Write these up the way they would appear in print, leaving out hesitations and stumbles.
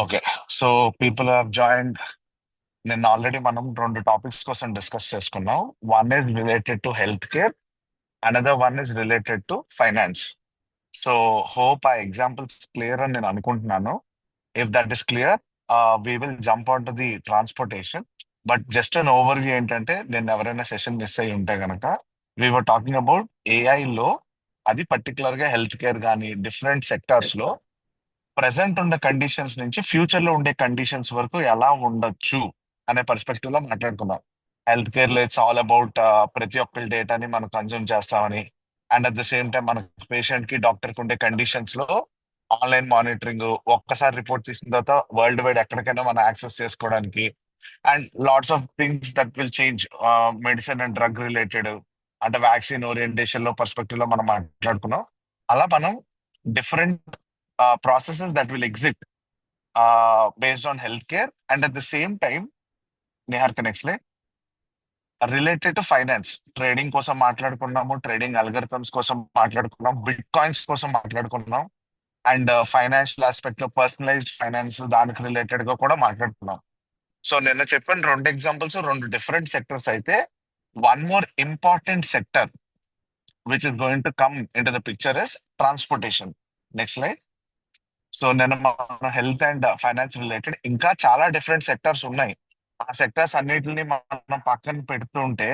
Okay. So people have joined. నిన్న already మనం రెండు టాపిక్స్ కోసం డిస్కస్ చేసుకున్నాం. One is related to health care, another one is related to finance. So hope ఆ examples clear అని నేను అనుకుంటున్నాను. If that is clear, we will jump on to the transportation. But just an over view ఏంటంటే, నేను ఎవరైనా session miss అయ్యి ఉంటే గనక, వీ వర్ టాకింగ్ అబౌట్ ఏఐలో, అది పర్టికులర్ గా హెల్త్ కేర్ కానీ డిఫరెంట్ సెక్టార్స్ లో ప్రెసెంట్ ఉన్న కండిషన్స్ నుంచి ఫ్యూచర్ లో ఉండే కండిషన్స్ వరకు ఎలా ఉండొచ్చు అనే పర్స్పెక్టివ్ లో మాట్లాడుకుందాం. హెల్త్ కేర్ లో ఇట్స్ ఆల్ అబౌట్ ప్రతి ఒక్కరి డేటాని మనం కన్జ్యూమ్ చేస్తామని, and at the same time మన పేషెంట్ కి డాక్టర్ కి ఉండే కండిషన్స్ లో ఆన్లైన్ మానిటరింగ్, ఒక్కసారి రిపోర్ట్ తీసిన తర్వాత వరల్డ్ వైడ్ ఎక్కడికైనా మనం యాక్సెస్ చేసుకోవడానికి, and lots of things that will change, medicine and drug related, అంటే వ్యాక్సిన్ ఓరియంటేషన్ లో పర్స్పెక్టివ్ లో మనం మాట్లాడుకున్నాం. అలా మనం different processes that will exist based on healthcare, and at the same time, Nihar connects related to finance. Trading కోసం మాట్లాడుకున్నాము, trading algorithms కోసం మాట్లాడుకున్నాం, బిట్ కాయిన్స్ కోసం మాట్లాడుకున్నాం, అండ్ ఫైనాన్షియల్ ఆస్పెక్ట్ లో పర్సనలైజ్డ్ ఫైనాన్స్ దానికి రిలేటెడ్ గా కూడా మాట్లాడుకున్నాం. సో నిన్న చెప్పిన రెండు ఎగ్జాంపుల్స్ రెండు డిఫరెంట్ సెక్టర్స్ అయితే, one more important sector which is going to come in to the picture is transportation. Next slide. So నేను మన హెల్త్ అండ్ ఫైనాన్స్ రిలేటెడ్ ఇంకా చాలా డిఫరెంట్ సెక్టర్స్ ఉన్నాయి. ఆ సెక్టర్స్ అన్నిటిని మనం పక్కన పెడుతుంటే,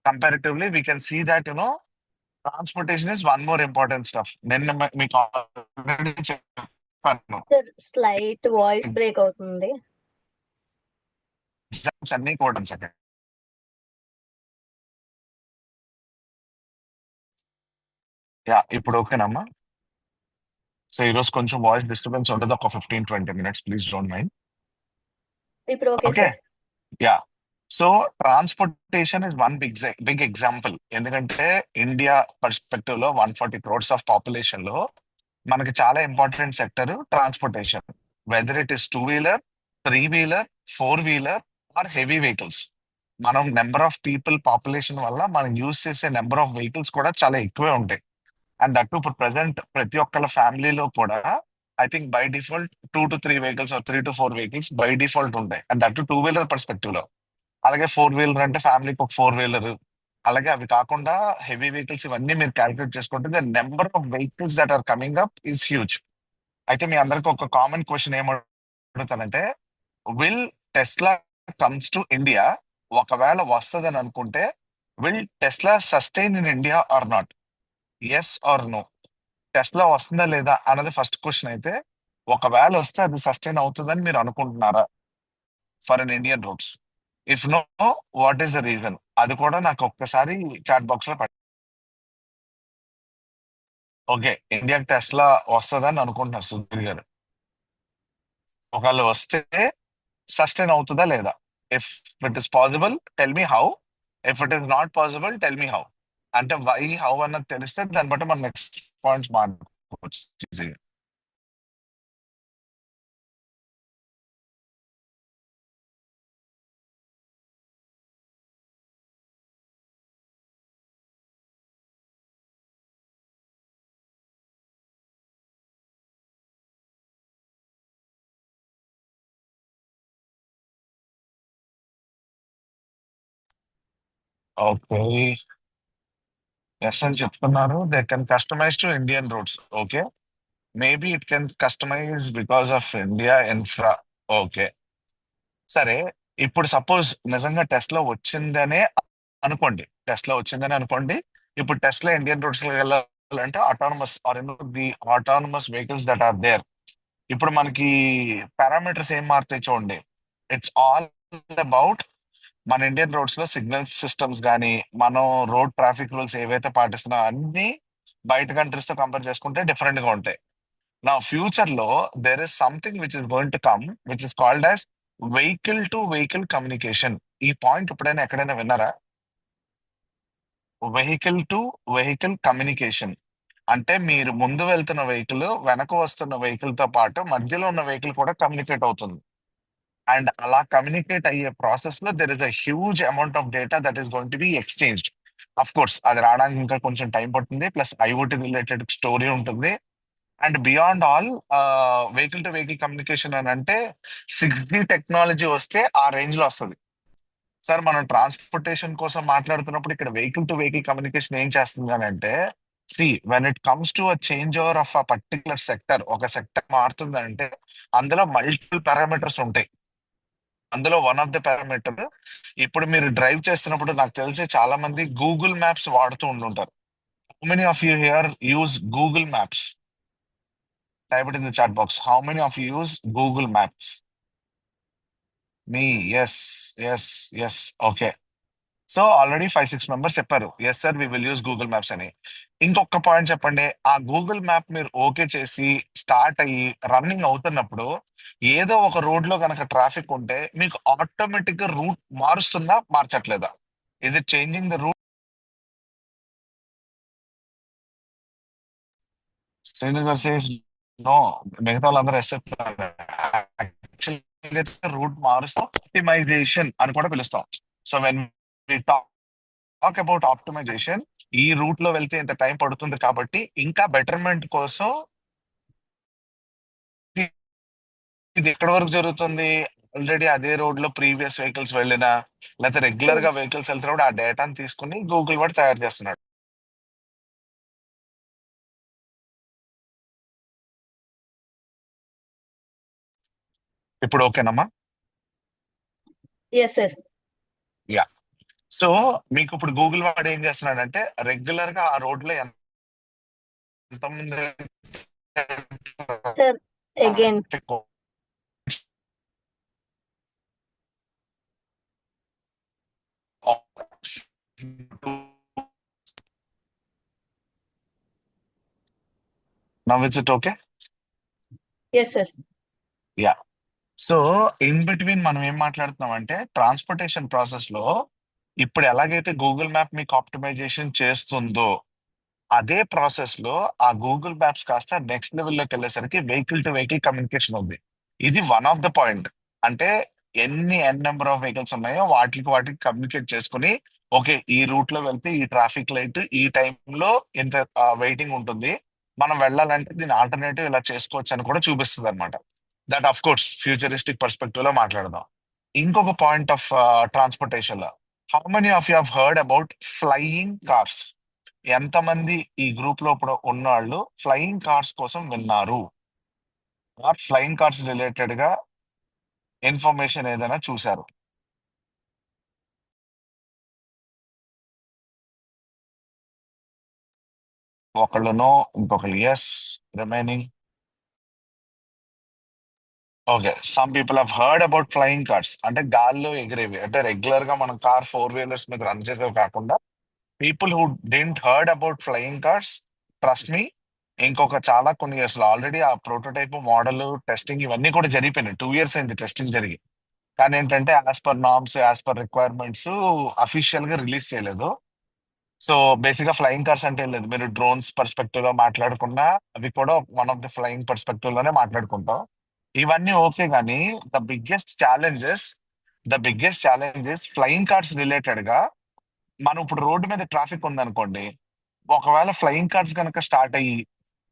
comparatively we can see that transportation is one more important stuff. నేను మీకు ఆల్రెడీ చెప్పాను, సార్ స్లైట్ వాయిస్ బ్రేక్ అవుతుంది. ఎగ్జామ్స్ అన్ని కూడా సెకండ్. యా, ఇప్పుడు ఓకేనమ్మా. సో ఈరోజు కొంచెం వాయిస్ డిస్టర్బెన్స్ ఉంటుంది, ఒక 15-20 minutes, ప్లీజ్ డోంట్ మైండ్. ఇప్పుడు okay okay. Sir. Yeah. So transportation is one big example. ఎందుకంటే ఇండియా పర్స్పెక్టివ్ లో 140 crores ఆఫ్ పాపులేషన్ లో మనకి చాలా important sector transportation. Whether it is two wheeler, three wheeler, four wheeler or heavy vehicles. మనం number of people population వల్ల మనం use చేసే number of vehicles కూడా చాలా ఎక్కువే ఉంటాయి. అండ్ దట్ ఇప్పుడు ప్రెసెంట్ ప్రతి ఒక్కళ్ళ ఫ్యామిలీలో కూడా I think by default 2 to 3 vehicles or 3 to 4 vehicles by default ఉంటాయి. And that two wheeler perspective లో. అలాగే ఫోర్ వీలర్ అంటే ఫ్యామిలీకి ఒక ఫోర్ వీలర్. అలాగే అవి కాకుండా హెవీ వెహికల్స్ ఇవన్నీ మీరు క్యాలిక్యులేట్ చేసుకుంటే the number of vehicles that are coming up is huge. అయితే మీ అందరికి ఒక కామన్ క్వశ్చన్ ఏమడుగుతానంటే, will Tesla comes to India? ఒకవేళ వస్తుందని అనుకుంటే, will Tesla sustain in India or not? Yes or no? Tesla వస్తుందా లేదా అన్నది ఫస్ట్ క్వశ్చన్ అయితే, ఒకవేళ వస్తే అది సస్టైన్ అవుతుందని మీరు అనుకుంటున్నారా for an Indian routes? If no, what is the reason? అది కూడా నాకు ఒక్కసారి చాట్ బాక్స్ లో పెట్టండి. ఓకే, ఇండియాకి టెస్లా వస్తుందని అనుకుంటున్నారు సుధీర్ గారు. ఒకవేళ వస్తే సస్టైన్ అవుతుందా లేదా? If it is possible, tell me how. If it is not possible, tell me how. అంటే వై, హౌ అన్నది తెలిస్తే దాన్ని బట్టి మనం నెక్స్ట్ పాయింట్స్ మాట్లాడుకోవచ్చు ఈజీగా. ఓకే, ఎస్ అని చెప్తున్నారు. They can customise to Indian routes. Okay, maybe it can customise because of India infra. Okay, సరే. ఇప్పుడు సపోజ్ నిజంగా టెస్ట్ లో వచ్చిందనే అనుకోండి, టెస్ట్ లో వచ్చిందని అనుకోండి. ఇప్పుడు టెస్ట్ లో ఇండియన్ రూట్స్ లో వెళ్ళాలంటే autonomous or the autonomous vehicles that are there. ఇప్పుడు మనకి పారామీటర్స్ ఏం మారుతాయి చూడండి. ఇట్స్ ఆల్ అబౌట్ మన ఇండియన్ రోడ్స్ లో సిగ్నల్ సిస్టమ్స్ కానీ, మనం రోడ్ ట్రాఫిక్ రూల్స్ ఏవైతే పాటిస్తున్నాం అన్ని బయట కంట్రీస్ తో కంపేర్ చేసుకుంటే డిఫరెంట్ గా ఉంటాయి. నా ఫ్యూచర్ లో there is something which is going to come which is called as vehicle to vehicle communication. ఈ పాయింట్ ఎప్పుడైనా ఎక్కడైనా విన్నారా? వెహికల్ టు వెహికల్ కమ్యూనికేషన్ అంటే మీరు ముందు వెళ్తున్న వెహికల్ వెనక వస్తున్న వెహికల్ తో పాటు మధ్యలో ఉన్న వెహికల్ కూడా కమ్యూనికేట్ అవుతుంది. అండ్ అలా కమ్యూనికేట్ అయ్యే ప్రాసెస్ లో there is a huge amount of data that is going to B exchanged. Of course అది రావడానికి ఇంకా కొంచెం టైం పడుతుంది, ప్లస్ ఐఓటీ రిలేటెడ్ స్టోరీ ఉంటుంది. And beyond all vehicle to vehicle communication అని అంటే 6G టెక్నాలజీ వస్తే ఆ రేంజ్ లో వస్తుంది. సార్ మనం ట్రాన్స్పోర్టేషన్ కోసం మాట్లాడుతున్నప్పుడు ఇక్కడ వెహికల్ టు వెహికల్ కమ్యూనికేషన్ ఏం చేస్తుంది అని అంటే, see when it comes to a change over of a particular sector, ఒక సెక్టర్ మారుతుందంటే అందులో మల్టిపుల్ పారామీటర్స్ ఉంటాయి. అందులో వన్ ఆఫ్ ద పారామీటర్, ఇప్పుడు మీరు డ్రైవ్ చేస్తున్నప్పుడు నాకు తెలిసి చాలా మంది గూగుల్ మ్యాప్స్ వాడుతూ ఉండుంటారు. How many of you here use Google maps? Type it in the chat box. How many of you use Google maps? మీ yes, yes, yes, okay. So already 5-6 members చెప్పారు yes sir we will use Google maps అని. ఇంకొక point చెప్పండి, ఆ Google map మీరు okay చేసి start అయ్యి running అవుతున్నప్పుడు ఏదో ఒక రోడ్ లో కనుక ట్రాఫిక్ ఉంటే మీకు ఆటోమేటిక్ గా రూట్ మారుస్తుందా మార్చట్లేదా? ఇది changing the route? Srinivas says no. మిగతా వాళ్ళందరూ ఎస్ చెప్తున్నారు. యాక్చువల్లీ రూట్ మారుస్తాం, ఆప్టిమైజేషన్ అని కూడా పిలుస్తాం. So when we talk about optimisation, ఈ రూట్ లో వెళ్తే ఇంత టైం పడుతుంది కాబట్టి ఇంకా బెటర్మెంట్ కోసం ఇది ఇది ఎక్కడి వరకు జరుగుతుంది? ఆల్రెడీ అదే రోడ్ లో ప్రీవియస్ వెహికల్స్ వెళ్ళినా లేకపోతే రెగ్యులర్ గా వెహికల్స్ వెళ్తున్నప్పుడు ఆ డేటాను తీసుకుని గూగుల్ వాడు తయారు చేస్తున్నాడు. ఇప్పుడు ఓకేనమ్మా? Yes sir. యా. సో మీకు ఇప్పుడు గూగుల్ వాడు ఏం చేస్తున్నాడంటే రెగ్యులర్ గా ఆ రోడ్ లో ఎంతమంది sir again. Now it's it okay? Yes sir. Yeah. So in between మనం ఏం మాట్లాడుతున్నాం అంటే ట్రాన్స్పోర్టేషన్ ప్రాసెస్ లో ఇప్పుడు ఎలాగైతే గూగుల్ మ్యాప్ మీకు ఆప్టిమైజేషన్ చేస్తుందో అదే ప్రాసెస్ లో ఆ గూగుల్ మ్యాప్స్ కాస్త నెక్స్ట్ లెవెల్లోకి వెళ్ళేసరికి వెహికల్ టు వెహికల్ కమ్యూనికేషన్ ఉంది. ఇది వన్ ఆఫ్ ద పాయింట్. అంటే ఎన్ నెంబర్ ఆఫ్ వెహికల్స్ ఉన్నాయో వాటికి కమ్యూనికేట్ చేసుకుని ఓకే ఈ రూట్ లో వెళ్తే ఈ ట్రాఫిక్ లైట్ ఈ టైంలో ఇంత వెయిటింగ్ ఉంటుంది, మనం వెళ్ళాలంటే దీని ఆల్టర్నేటివ్ ఇలా చేసుకోవచ్చు అని కూడా చూపిస్తుంది అనమాట. That of course futuristic perspective లో మాట్లాడదాం. ఇంకొక పాయింట్ ఆఫ్ ట్రాన్స్పోర్టేషన్ లో, how many of you have heard about flying cars? ఎంతమంది ఈ గ్రూప్ లో ఇప్పుడు ఉన్నవాళ్ళు ఫ్లయింగ్ కార్స్ కోసం విన్నారు? ఆర్ ఫ్లయింగ్ కార్స్ రిలేటెడ్ గా ఇన్ఫర్మేషన్ ఏదైనా చూసారు? ఒకళ్ళు నో, ఇంకొకళ్ళు yes, remaining okay. Some people have heard about flying cars, అంటే గాల్లో ఎగిరేవి, అంటే రెగ్యులర్ గా మనం కార్ 4 వీలర్స్ మీద రన్ చేసేవి కాకుండా people who didn't heard about flying cars, trust me, ఇంకొక చాలా కొన్ని ఇయర్స్ లో ఆల్రెడీ ఆ ప్రోటోటైప్ మోడల్ టెస్టింగ్ ఇవన్నీ కూడా జరిగిపోయినాయి. 2 ఇయర్స్ అయింది టెస్టింగ్ జరిగి. కానీ ఏంటంటే as per norms, as per requirements official గా రిలీజ్ చేయలేదు. సో బేసిక్ గా ఫ్లయింగ్ కార్స్ అంటే ఏం లేదు, మీరు డ్రోన్స్ పర్స్పెక్టివ్ లో మాట్లాడకుండా అవి కూడా one of the flying perspective లోనే మాట్లాడుకుంటాం. ఇవన్నీ ఓకే కానీ the biggest challenges flying cars related గా, మనం ఇప్పుడు రోడ్డు మీద ట్రాఫిక్ ఉందనుకోండి, ఒకవేళ ఫ్లయింగ్ కార్స్ కనుక స్టార్ట్ అయ్యి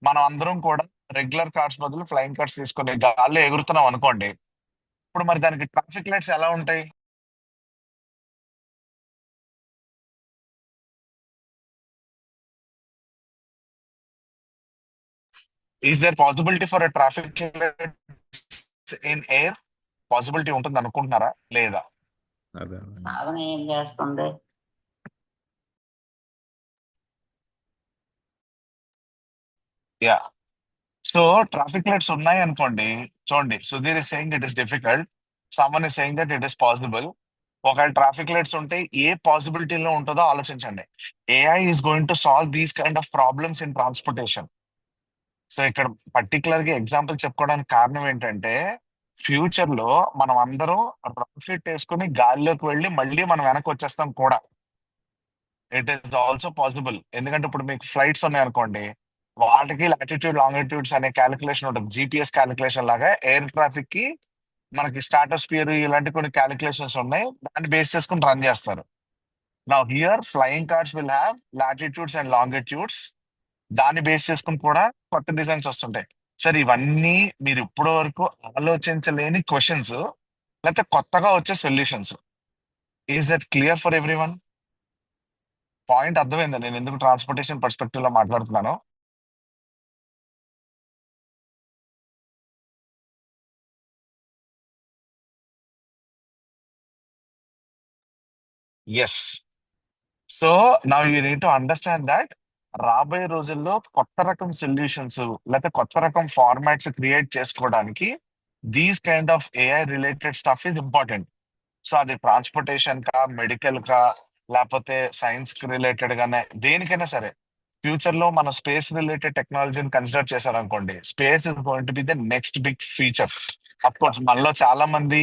మనం అందరం కూడా రెగ్యులర్ కార్స్ బదులు ఫ్లయింగ్ కార్స్ తీసుకొని గాల్లో ఎగురుతున్నాం అనుకోండి, ఇప్పుడు మరి దానికి ట్రాఫిక్ లైట్స్ ఎలా ఉంటాయి? Is there possibility for a traffic in air? Possibility ఉంటుంది అనుకుంటున్నారా లేదా? అదే సాధన ఏం చేస్తుంది? యా. సో ట్రాఫిక్ లైట్స్ ఉన్నాయి అనుకోండి, చూడండి Sudheer is saying it is difficult, someone is saying that it is possible. ఒకవేళ ట్రాఫిక్ లైట్స్ ఉంటే ఏ పాసిబిలిటీలో ఉంటుందో ఆలోచించండి. AI is going to solve these kind of problems in transportation. So ఇక్కడ పర్టికులర్ గా example చెప్పుకోవడానికి కారణం ఏంటంటే ఫ్యూచర్ లో మనం అందరం రాకెట్ వేసుకుని గాల్లోకి వెళ్ళి మళ్ళీ మనం వెనక్కి వచ్చేస్తాం కూడా. It is also possible. ఎందుకంటే ఇప్పుడు మీకు ఫ్లైట్స్ ఉన్నాయనుకోండి, వాటికి లాటిట్యూడ్ లాంగిట్యూడ్స్ అనే క్యాలిక్యులేషన్ ఉంటుంది, జీపీఎస్ క్యాలిక్యులేషన్ లాగా ఎయిర్ ట్రాఫిక్ కి మనకి స్ట్రాటోస్ఫియర్ ఇలాంటి కొన్ని క్యాలిక్యులేషన్స్ ఉన్నాయి, దాన్ని బేస్ చేసుకుని రన్ చేస్తారు. Now here flying cars will have latitudes and longitudes. దాన్ని బేస్ చేసుకుని కూడా కొత్త డిజైన్స్ వస్తుంటాయి. సార్ ఇవన్నీ మీరు ఇప్పటి వరకు ఆలోచించలేని క్వశ్చన్స్, లేకపోతే కొత్తగా వచ్చే solutions. Is that clear for everyone? Point అర్థమైందా నేను ఎందుకు ట్రాన్స్పోర్టేషన్ పర్స్పెక్టివ్ లో మాట్లాడుతున్నాను? Yes. So now you need to understand that రాబోయే రోజుల్లో కొత్త రకం సొల్యూషన్స్ లేకపోతే కొత్త రకం ఫార్మాట్స్ క్రియేట్ చేసుకోవడానికి these kind of AI related stuff is important. So అది ట్రాన్స్పోర్టేషన్ కా, మెడికల్ కా, లేకపోతే సైన్స్ కి రిలేటెడ్ గానే దేనికైనా సరే, ఫ్యూచర్ లో మన స్పేస్ రిలేటెడ్ టెక్నాలజీని కన్సిడర్ చేశారనుకోండి, space is going to be the next big feature. Of course మనలో చాలా మంది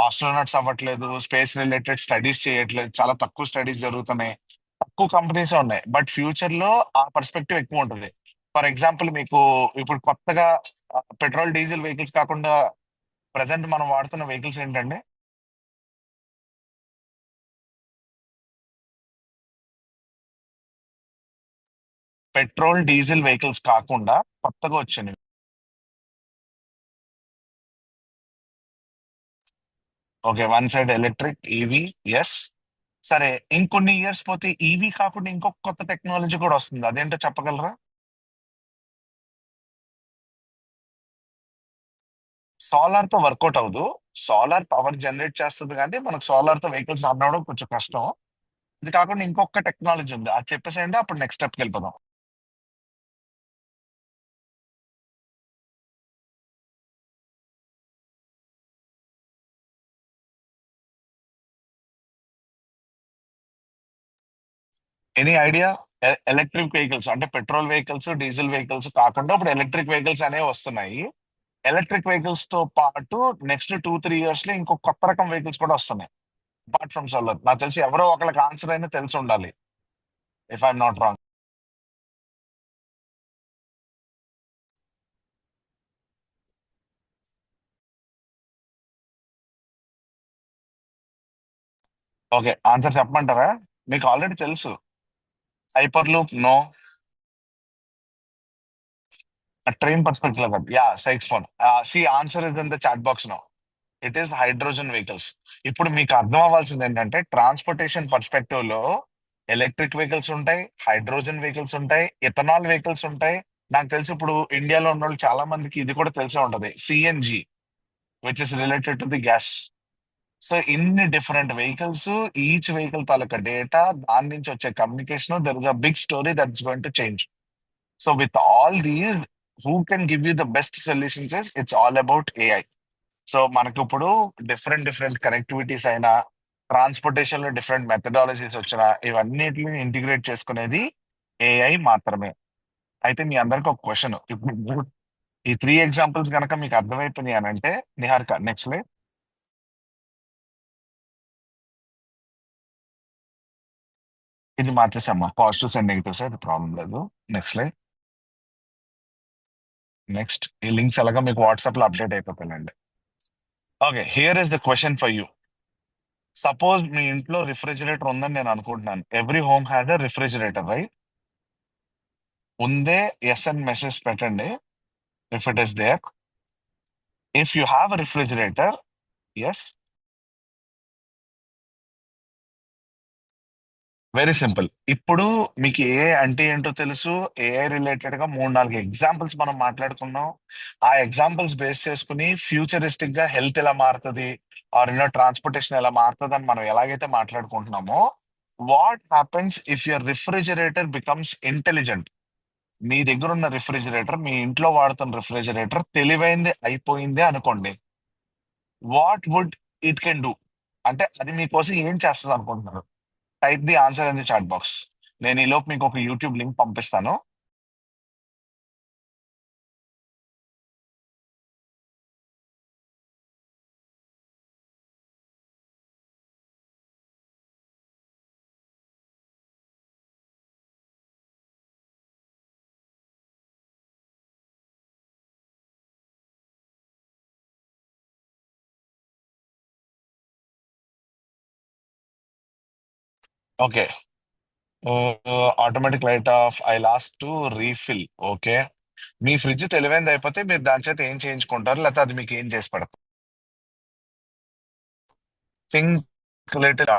ఆస్ట్రోనట్స్ అవ్వట్లేదు, స్పేస్ రిలేటెడ్ స్టడీస్ చేయట్లేదు, చాలా తక్కువ స్టడీస్ జరుగుతున్నాయి, తక్కువ కంపెనీస్ ఉన్నాయి. బట్ ఫ్యూచర్ లో ఆ పర్స్పెక్టివ్ ఎక్కువ ఉంటుంది. ఫర్ ఎగ్జాంపుల్ మీకు ఇప్పుడు కొత్తగా పెట్రోల్ డీజిల్ వెహికల్స్ కాకుండా ప్రజెంట్ మనం వాడుతున్న వెహికల్స్ ఏంటండి? పెట్రోల్ డీజిల్ వెహికల్స్ కాకుండా కొత్తగా వచ్చినాయి. Okay, one side electric EV. Yes. సరే, ఇంకొన్ని ఇయర్స్ పోతే ఈవీ కాకుండా ఇంకొక కొత్త టెక్నాలజీ కూడా వస్తుంది, అదేంటో చెప్పగలరా? సోలార్ తో వర్కౌట్ అవ్వదు. సోలార్ పవర్ జనరేట్ చేస్తుంది కానీ మనకు సోలార్ తో వెహికల్స్ రన్ అవ్వడం కొంచెం కష్టం. ఇది కాకుండా ఇంకొక టెక్నాలజీ ఉంది, అది చెప్పేసేయండి, అప్పుడు నెక్స్ట్ స్టెప్కి వెళ్ళిపోదాం. Any idea? ఎలక్ట్రిక్ వెహికల్స్ అంటే పెట్రోల్ వెహికల్స్, డీజిల్ వెహికల్స్ కాకుండా ఇప్పుడు ఎలక్ట్రిక్ వెహికల్స్ అనేవి వస్తున్నాయి. ఎలక్ట్రిక్ వెహికల్స్ తో పాటు నెక్స్ట్ 2-3 ఇయర్స్ లో ఇంకో కొత్త రకం వెహికల్స్ కూడా వస్తున్నాయి అపార్ట్ ఫ్రమ్ సోలార్. నాకు తెలిసి ఎవరో ఒకరికి ఆన్సర్ అయినా తెలిసి ఉండాలి, if I'm not wrong. Okay, answer చెప్పమంటారా? మీకు ఆల్రెడీ తెలుసు. Hyperloop no. Train perspective కాదు. యా, సైక్స్ ఫోన్. C answer is in the chat box no. It is hydrogen vehicles. ఇప్పుడు మీకు అర్థం అవ్వాల్సింది ఏంటంటే ట్రాన్స్పోర్టేషన్ పర్స్పెక్టివ్ లో ఎలక్ట్రిక్ వెహికల్స్ ఉంటాయి, హైడ్రోజన్ వెహికల్స్ ఉంటాయి, ఇథనాల్ వెహికల్స్ ఉంటాయి. నాకు తెలిసి ఇప్పుడు ఇండియాలో ఉన్న వాళ్ళు చాలా మందికి ఇది కూడా తెలిసే ఉంటది, CNG, which is related to the gas. So ఇన్ని డిఫరెంట్ వెహికల్స్, ఈచ్ వెహికల్ తాలూకా డేటా, దాని నుంచి వచ్చే communication, there is a big story that is going to change. So with all these, who can give you the best solutions is it's all about AI. So మనకి ఇప్పుడు different different connectivities అయినా, transportation లో different methodologies వచ్చినా, ఇవన్నిటిని integrate చేసుకునేది AI మాత్రమే. అయితే మీ అందరికి ఒక క్వశ్చన్, ఇప్పుడు ఈ 3 ఎగ్జాంపుల్స్ కనుక మీకు అర్థమైపోయినాయి అని అంటే, నిహారిక నెక్స్ట్ లైడ్. ఇది మార్చేసామ్మా, పాజిటివ్స్ అండ్ నెగిటివ్స్, అది ప్రాబ్లం లేదు. Next slide. నెక్స్ట్, ఈ లింక్స్ ఎలాగా మీకు వాట్సాప్ లో అప్డేట్ అయిపోతాయండి. Okay, here is the question for you. Suppose మీ ఇంట్లో రిఫ్రిజిరేటర్ ఉందని నేను అనుకుంటున్నాను. Every home has a refrigerator, right? ఉందే ఎస్ అని మెసేజ్ పెట్టండి if it is there. If you have a refrigerator, yes. Very simple. ఇప్పుడు మీకు ఏఐ అంటే ఏంటో తెలుసు. ఏఐ రిలేటెడ్ గా 3-4 ఎగ్జాంపుల్స్ మనం మాట్లాడుకున్నాం. ఆ ఎగ్జాంపుల్స్ బేస్ చేసుకుని ఫ్యూచరిస్టిక్ గా హెల్త్ ఎలా మారుతుంది, ఆర్ ట్రాన్స్పోర్టేషన్ ఎలా మారుతుంది అని మనం ఎలాగైతే మాట్లాడుకుంటున్నామో, what happens if your refrigerator becomes intelligent? మీ దగ్గర ఉన్న రిఫ్రిజిరేటర్, మీ ఇంట్లో వాడుతున్న రిఫ్రిజిరేటర్ తెలివైంది అయిపోయింది అనుకోండి. What would it can do? అంటే అది మీకోసం ఏం చేస్తుంది అనుకుంటున్నారు? Type the answer in the chat box. నేను ఈ లోపు మీకు ఒక యూట్యూబ్ లింక్ పంపిస్తాను. Okay, automatic light off. I last to refill. Okay. మీ ఫ్రిడ్జ్ తెలివైనది అయిపోతే మీరు దాని చేత ఏం చేయించుకుంటారు, లేకపోతే అది మీకు ఏం చేసి పెడతారు? Think little.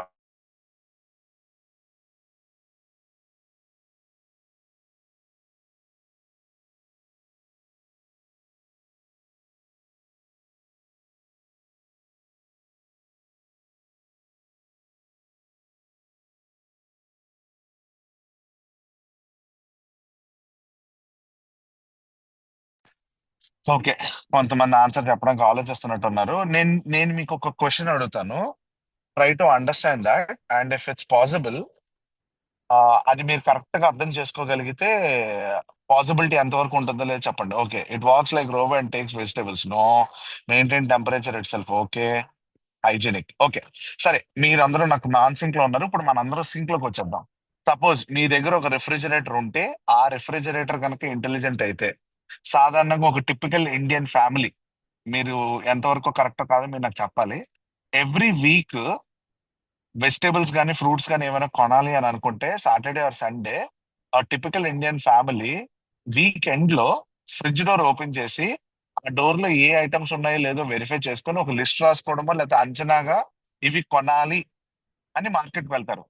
ఓకే. కొంతమంది ఆన్సర్ చెప్పడానికి ఆలోచిస్తున్నట్టున్నారు. నేను నేను మీకు ఒక క్వశ్చన్ అడుగుతాను. Try to understand that, and if it's possible, అది మీరు కరెక్ట్ గా అర్థం చేసుకోగలిగితే పాసిబిలిటీ ఎంతవరకు ఉంటుందో లేదో చెప్పండి. Okay. It walks like robot and takes vegetables. No. Maintain temperature itself. Okay. Hygienic. Okay. సరే, మీరందరూ నాకు నాన్ సింక్ లో ఉన్నారు. ఇప్పుడు మనందరూ సింక్ లోకి వచ్చేద్దాం. సపోజ్ మీ దగ్గర ఒక రెఫ్రిజిరేటర్ ఉంటే, ఆ రెఫ్రిజిరేటర్ కనుక ఇంటెలిజెంట్ అయితే, సాధారణంగా ఒక టిపికల్ ఇండియన్ ఫ్యామిలీ, మీరు ఎంతవరకు కరెక్ట్ కాదో మీరు నాకు చెప్పాలి. ఎవ్రీ వీక్ వెజిటేబుల్స్ కానీ ఫ్రూట్స్ కానీ ఏమైనా కొనాలి అని అనుకుంటే, సాటర్డే ఆర్ సండే, ఆ టిపికల్ ఇండియన్ ఫ్యామిలీ వీకెండ్ లో ఫ్రిడ్జ్ డోర్ ఓపెన్ చేసి, ఆ డోర్ లో ఏ ఐటమ్స్ ఉన్నాయో లేదో వెరిఫై చేసుకొని ఒక లిస్ట్ రాసుకోవడమో లేకపోతే అంచనాగా ఇవి కొనాలి అని మార్కెట్ వెళ్తారు.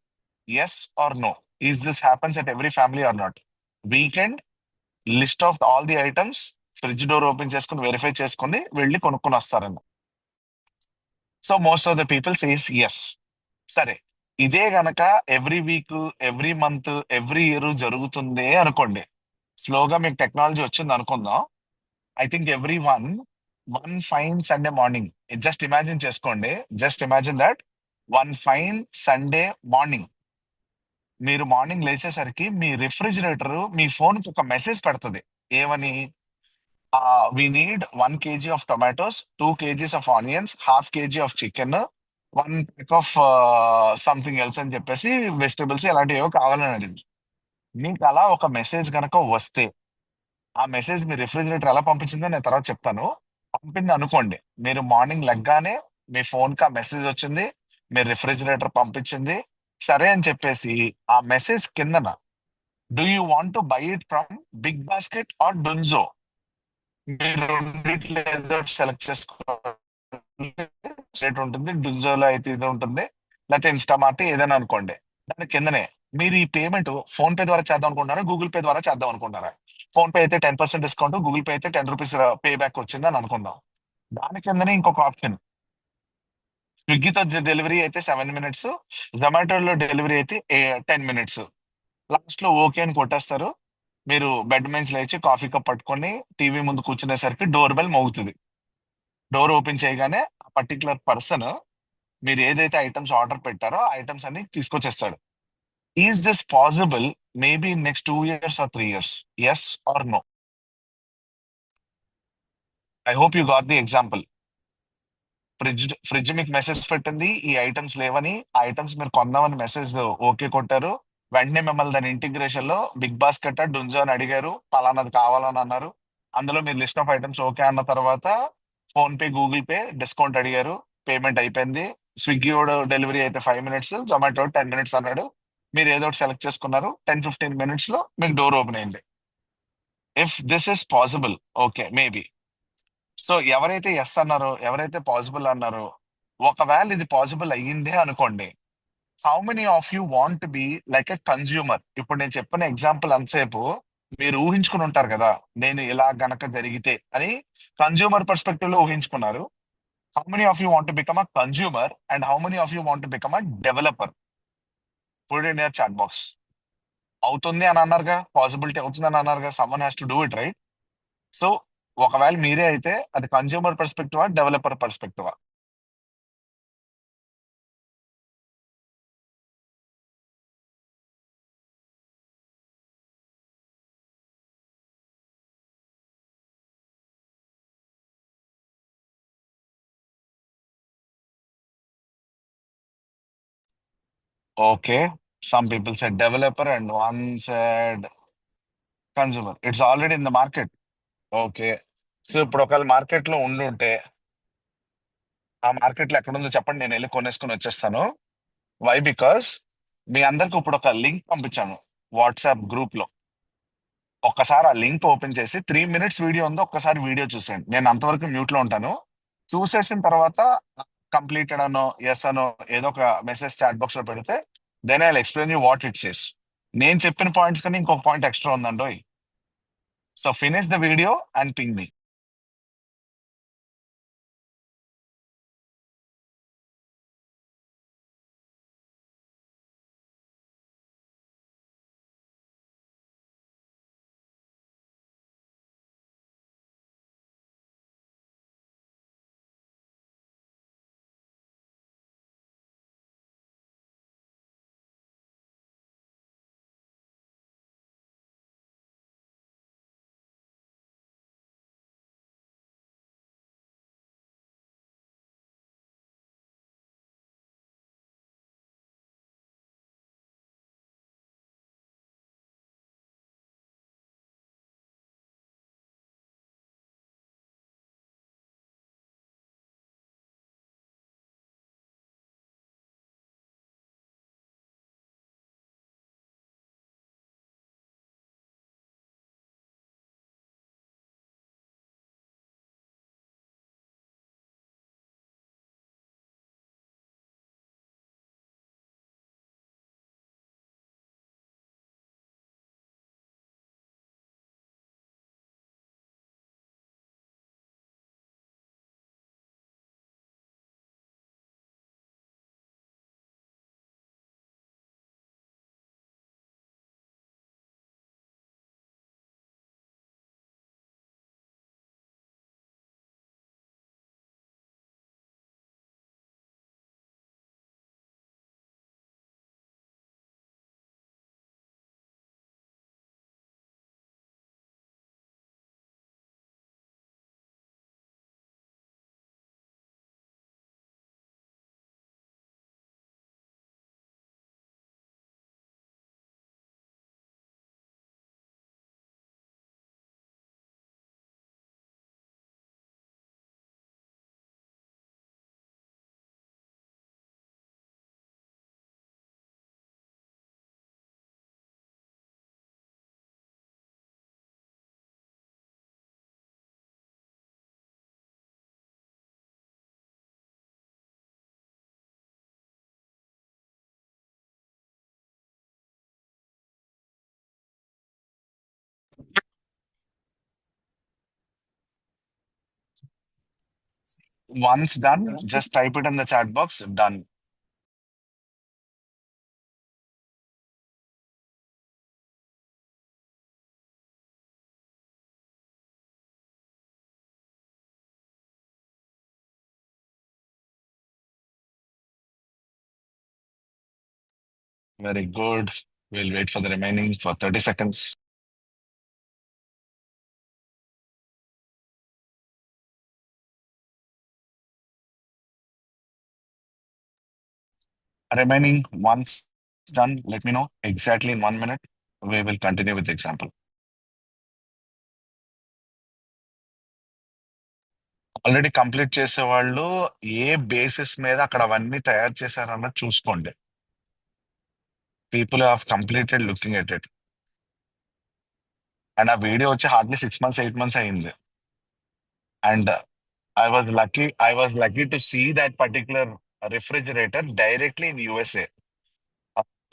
Yes or no? Is this happens at every family or not? Weekend list of all the items, fridge door open చేసుకుని వెరిఫై చేసుకుని వెళ్ళి కొనుక్కొని వస్తారని. So most of the people says yes. సరే, ఇదే గనక every week, every month, every year జరుగుతుంది అనుకోండి. స్లోగా మీకు టెక్నాలజీ వచ్చింది అనుకుందాం. I think every one fine Sunday morning, just imagine చేసుకోండి, just imagine that one fine Sunday morning మీరు మార్నింగ్ లేచేసరికి మీ రిఫ్రిజిరేటర్ మీ ఫోన్ కి ఒక మెసేజ్ పెడుతుంది. ఏమని? We need 1 kg of tomatoes, 2 kgs of onions, ½ kg of chicken, 1 pack of something else అని చెప్పేసి vegetables ఇలాంటివి ఏవో కావాలని అడిగింది. మీకు అలా ఒక మెసేజ్ కనుక వస్తే, ఆ మెసేజ్ మీ రిఫ్రిజిరేటర్ ఎలా పంపించిందో నేను తర్వాత చెప్తాను. పంపింది అనుకోండి, మీరు మార్నింగ్ లెగ్గానే మీ ఫోన్ కి ఆ మెసేజ్ వచ్చింది, మీ రిఫ్రిజిరేటర్ పంపించింది, సరే అని చెప్పేసి ఆ మెసేజ్ కిందన do you want to buy it from Big Basket or Dunzo, మీరు రెండిట్లో ఏదో సెలెక్ట్ చేసుకోవాలి. రేట్ ఉంటుంది, డున్జోలో అయితే ఇది ఉంటుంది, లేకపోతే ఇన్స్టామార్ట్ ఏదైనా అనుకోండి. దాని కిందనే మీరు ఈ పేమెంట్ ఫోన్ పే ద్వారా చేద్దాం అనుకుంటారా, గూగుల్ పే ద్వారా చేద్దాం అనుకుంటారా? ఫోన్ పే అయితే 10% డిస్కౌంట్, గూగుల్ పే అయితే ₹10 పే బ్యాక్ వచ్చింది అని అనుకుందాం. దాని కిందనే ఇంకొక ఆప్షన్, స్విగ్గీతో డెలివరీ అయితే 7 minutes, జొమాటోలో డెలివరీ అయితే 10 minutes. లాస్ట్ లో ఓకే అని కొట్టేస్తారు. మీరు బెడ్ నుంచి లేచి కాఫీ కప్ పట్టుకొని టీవీ ముందు కూర్చునేసరికి డోర్ బెల్ మోగుతుంది. డోర్ ఓపెన్ చేయగానే ఆ పర్టికులర్ పర్సన్ మీరు ఏదైతే ఐటమ్స్ ఆర్డర్ పెట్టారో ఆ ఐటమ్స్ అన్ని తీసుకొచ్చేస్తాడు. Is this possible maybe in next 2 years or 3 years? Yes or no? I hope you got the example. Fridge మీకు మెసేజ్ పెట్టింది ఈ ఐటమ్స్ లేవని, ఆ ఐటమ్స్ మీరు కొందామని మెసేజ్ ఓకే కొట్టారు. వెంటనే మిమ్మల్ని దాని ఇంటిగ్రేషన్ లో బిగ్ బాస్కెట్ డుంజో అని అడిగారు, పలానాది కావాలని అన్నారు. అందులో మీరు లిస్ట్ ఆఫ్ ఐటమ్స్ ఓకే అన్న తర్వాత phone pay, Google pay discount అడిగారు, పేమెంట్ అయిపోయింది. స్విగ్గీ డెలివరీ అయితే 5 minutes, జొమాటో 10 minutes అన్నాడు. మీరు ఏదో ఒకటి సెలెక్ట్ చేసుకున్నారు, 10-15 minutes లో మీకు డోర్ ఓపెన్ అయింది. If this is possible, okay maybe. So ఎవరైతే ఎస్ అన్నారో, ఎవరైతే పాసిబుల్ అన్నారో, ఒకవేళ ఇది పాసిబుల్ అయ్యిందే అనుకోండి, how many of you want be like a consumer? ఇప్పుడు నేను చెప్పిన ఎగ్జాంపుల్ అంతసేపు మీరు ఊహించుకుని ఉంటారు కదా, నేను ఇలా గనక జరిగితే అని కన్జ్యూమర్ పర్స్పెక్టివ్ లో ఊహించుకున్నారు. How many of you want become a consumer and how many of you want become a developer? Put in your chat box. అవుతుంది అని అన్నారుగా, పాసిబిలిటీ అవుతుంది అని అన్నారుగా, someone has to do it, right? So ఒకవేళ మీరే అయితే అది కన్జ్యూమర్ పర్స్పెక్టివా, డెవలపర్ పర్స్పెక్టివా? Okay. Some people said developer and one said consumer. It's already in the market. Okay. So ఇప్పుడు ఒకవేళ మార్కెట్ లో ఉండుంటే, ఆ మార్కెట్ లో ఎక్కడ ఉందో చెప్పండి, నేను వెళ్ళి కొనేసుకొని వచ్చేస్తాను. వై? బికాస్ మీ అందరికి ఇప్పుడు ఒక లింక్ పంపించాను వాట్సాప్ గ్రూప్ లో. ఒక్కసారి ఆ లింక్ ఓపెన్ చేసి 3 minutes వీడియో ఉందో ఒక్కసారి వీడియో చూసేయండి. నేను అంతవరకు మ్యూట్ లో ఉంటాను. చూసేసిన తర్వాత కంప్లీటెడ్ అనో ఎస్ అనో ఏదో ఒక మెసేజ్ చాట్ బాక్స్ లో పెడితే then I explain you what it says. నేను చెప్పిన పాయింట్స్ కానీ ఇంకొక పాయింట్ ఎక్స్ట్రా ఉందండో. So finish the video and ping me. Once done, just type it in the chat box. Done. Very good. We'll wait for the remaining for 30 seconds. Remaining once done, let me know exactly in 1 minute. We will continue with the example. Already complete చేసే వాళ్ళు ఏ basis మీద అక్కడ అవన్నీ తయారు చేశారన్నది చూసుకోండి. People have completed looking at it. And ఆ video వచ్చి hardly 6 months 8 months అయింది. And I was lucky to see that particular refrigerator directly in USA.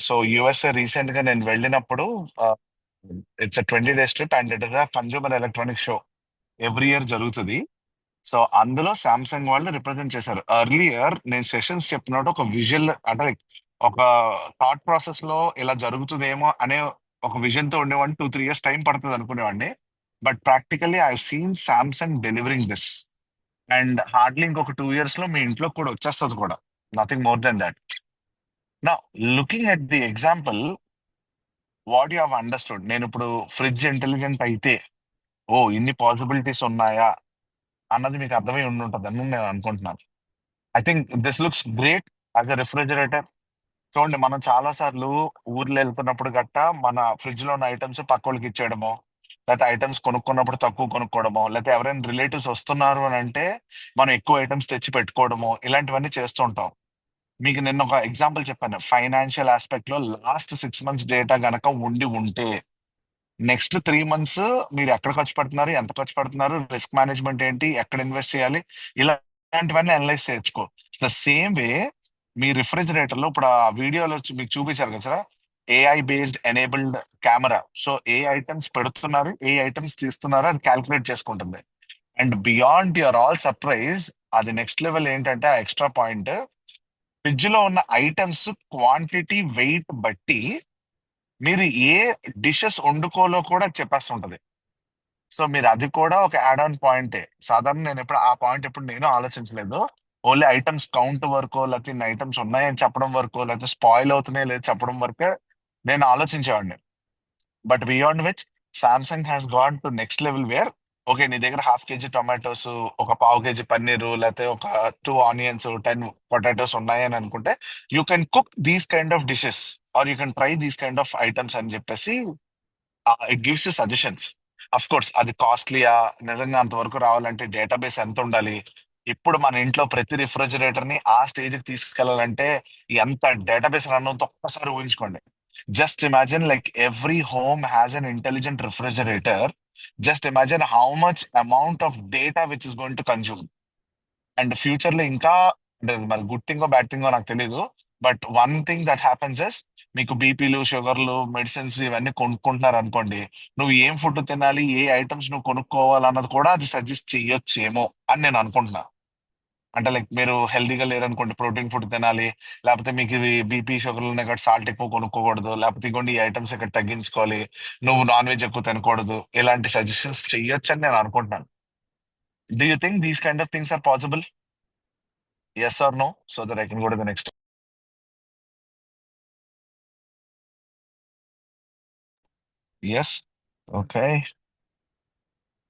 So USA recent గా నేను వెళ్ళినప్పుడు it's 20 days trip and it is a consumer electronic show every year జరుగుతుంది. So అందులో Samsung వాళ్ళు represent చేశారు. Earlier నేను sessions చెప్పినట్టు ఒక విజువల్ అంటే ఒక థాట్ ప్రాసెస్ లో ఇలా జరుగుతుందేమో అనే ఒక విజన్ తో ఉండేవాడిని. 2-3 years టైం పడుతుంది అనుకునేవాడిని. But practically I seen Samsung delivering this. And hardly ఇంకొక 2 years లో మీ ఇంట్లో కూడా వచ్చేస్తుంది కూడా. Nothing more than that. నా looking at the example what you have understood. నేను ఇప్పుడు ఫ్రిడ్జ్ ఇంటెలిజెంట్ అయితే ఇన్ని పాసిబిలిటీస్ ఉన్నాయా అన్నది మీకు అర్థమై ఉంటుందని నేను అనుకుంటున్నాను. I think this looks great as a refrigerator. చూడండి, మనం చాలా సార్లు ఊర్లో వెళ్తున్నప్పుడు గట్ట మన ఫ్రిడ్జ్ లో ఉన్న ఐటమ్స్ పక్కోళ్ళకి ఇచ్చేయడమో, లేకపోతే ఐటమ్స్ కొనుక్కున్నప్పుడు తక్కువ కొనుక్కోవడమో, లేకపోతే ఎవరైనా రిలేటివ్స్ వస్తున్నారు అని అంటే మనం ఎక్కువ ఐటమ్స్ తెచ్చి పెట్టుకోవడమో, ఇలాంటివన్నీ చేస్తూ ఉంటాం. మీకు నిన్న ఒక ఎగ్జాంపుల్ చెప్పాను, ఫైనాన్షియల్ ఆస్పెక్ట్ లో లాస్ట్ 6 months డేటా గనక ఉండి ఉంటే నెక్స్ట్ 3 months మీరు ఎక్కడ ఖర్చు పెడుతున్నారు, ఎంత ఖర్చు పెడుతున్నారు, రిస్క్ మేనేజ్మెంట్ ఏంటి, ఎక్కడ ఇన్వెస్ట్ చేయాలి, ఇలాంటివన్నీ అనలైజ్ చేయొచ్చుకో. ద సేమ్ వే మీ రిఫ్రిజిరేటర్ లో ఇప్పుడు ఆ వీడియోలో మీకు చూపించారు కదా sir, AI based enabled camera. So ఏ ఐటమ్స్ పెడుతున్నారు, ఏ ఐటమ్స్ తీస్తున్నారు, అది క్యాల్కులేట్ చేసుకుంటుంది. And beyond your all surprise, అది నెక్స్ట్ లెవెల్ ఏంటంటే ఆ ఎక్స్ట్రా పాయింట్, ఫ్రిడ్జ్ లో ఉన్న ఐటమ్స్ క్వాంటిటీ వెయిట్ బట్టి మీరు ఏ డిషెస్ వండుకోలో కూడా చెప్పేస్తుంటది. సో మీరు అది కూడా ఒక యాడ్ ఆన్ పాయింటే. సాధారణ నేను ఎప్పుడు ఆ పాయింట్ ఎప్పుడు నేను ఆలోచించలేదు. ఓన్లీ ఐటమ్స్ కౌంట్ వరకు, లేకపోతే ఇన్ని ఐటమ్స్ ఉన్నాయని చెప్పడం వరకు, లేకపోతే స్పాయిల్ అవుతున్నాయి లేదు చెప్పడం వరకే నేను ఆలోచించేవాడిని. But beyond which Samsung has gone to next level where, okay నీ దగ్గర 1/2 kg టొమాటోస్, ఒక 1/4 kg పన్నీరు, లేకపోతే ఒక 2 onions, 10 potatoes ఉన్నాయని అనుకుంటే you can cook these kind of dishes or you can try these kind of items అని చెప్పేసి it gives you suggestions. Of course అది కాస్ట్లీయా, నిజంగా అంతవరకు రావాలంటే డేటాబేస్ ఎంత ఉండాలి, ఇప్పుడు మన ఇంట్లో ప్రతి రిఫ్రిజిరేటర్ ని ఆ స్టేజ్ కి తీసుకెళ్లాలంటే ఎంత డేటాబేస్ రన్ అవుతుందో ఒక్కసారి ఊహించుకోండి. Just imagine like every home has an intelligent refrigerator. Just imagine how much amount of data which is going to consume. And future లో ఇంకా, అంటే మరి గుడ్ థింగో బ్యాడ్ థింగో నాకు తెలియదు, but one thing that happens is, మీకు బీపీలు, షుగర్లు, medicines ఇవన్నీ కొనుక్కుంటున్నారు అనుకోండి, నువ్వు ఏం ఫుడ్ తినాలి, ఏ ఐటమ్స్ నువ్వు కొనుక్కోవాలన్నది కూడా అది సజెస్ట్ చెయ్యొచ్చేమో అని నేను అనుకుంటున్నా. అంటే లైక్ మీరు హెల్దీగా లేరనుకోండి, ప్రోటీన్ ఫుడ్ తినాలి, లేకపోతే మీకు ఇది బీపీ షుగర్లు ఉన్నాయి కాబట్టి సాల్ట్ ఎక్కువ కొనుక్కోకూడదు, లేకపోతే ఇగోండి ఈ ఐటమ్స్ ఇక్కడ తగ్గించుకోవాలి, నువ్వు నాన్ వెజ్ ఎక్కువ తినకూడదు, ఇలాంటి సజెషన్స్ చెయ్యొచ్చు అని నేను అనుకుంటున్నాను. Do you think these kind of things are possible? Yes or no? So that I can go to the next. Yes. Okay.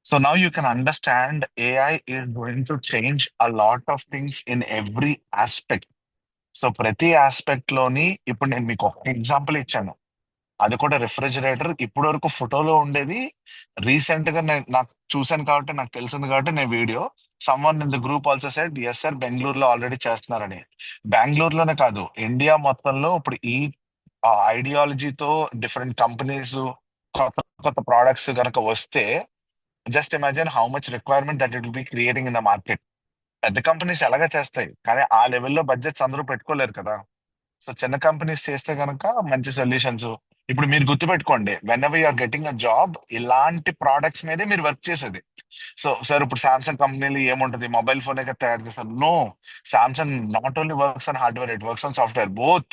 So now you can understand AI is going to change a lot of things in every aspect. So ప్రతి aspect లోని ఇప్పుడు నేను మీకు ఒక example ఇచ్చాను, అది కూడా refrigerator. ఇప్పటి వరకు ఫోటోలో ఉండేది, రీసెంట్ గా నేను నాకు చూశాను కాబట్టి నాకు తెలిసింది కాబట్టి నేను video. Someone in the group also said yes sir బెంగళూరులో ఆల్రెడీ చేస్తున్నారని. బెంగళూరులోనే కాదు, ఇండియా మొత్తంలో ఇప్పుడు ఈ ఐడియాలజీతో డిఫరెంట్ కంపెనీస్, కొత్త కొత్త ప్రోడక్ట్స్ కనుక వస్తే, just imagine how much requirement that it will be creating in the market. పెద్ద కంపెనీస్ ఎలాగా చేస్తాయి, కానీ ఆ లెవెల్లో బడ్జెట్స్ అందరూ పెట్టుకోలేరు కదా. సో చిన్న కంపెనీస్ చేస్తే కనుక మంచి సొల్యూషన్స్. ఇప్పుడు మీరు గుర్తుపెట్టుకోండి, whenever you're getting a job, ఇలాంటి ప్రోడక్ట్స్ మీదే మీరు వర్క్ చేసేది. సో సార్ ఇప్పుడు సామ్సంగ్ కంపెనీలో ఏముంటది, మొబైల్ ఫోన్ తయారు చేస్తారు? No, Samsung not only works on hardware, it works on software both.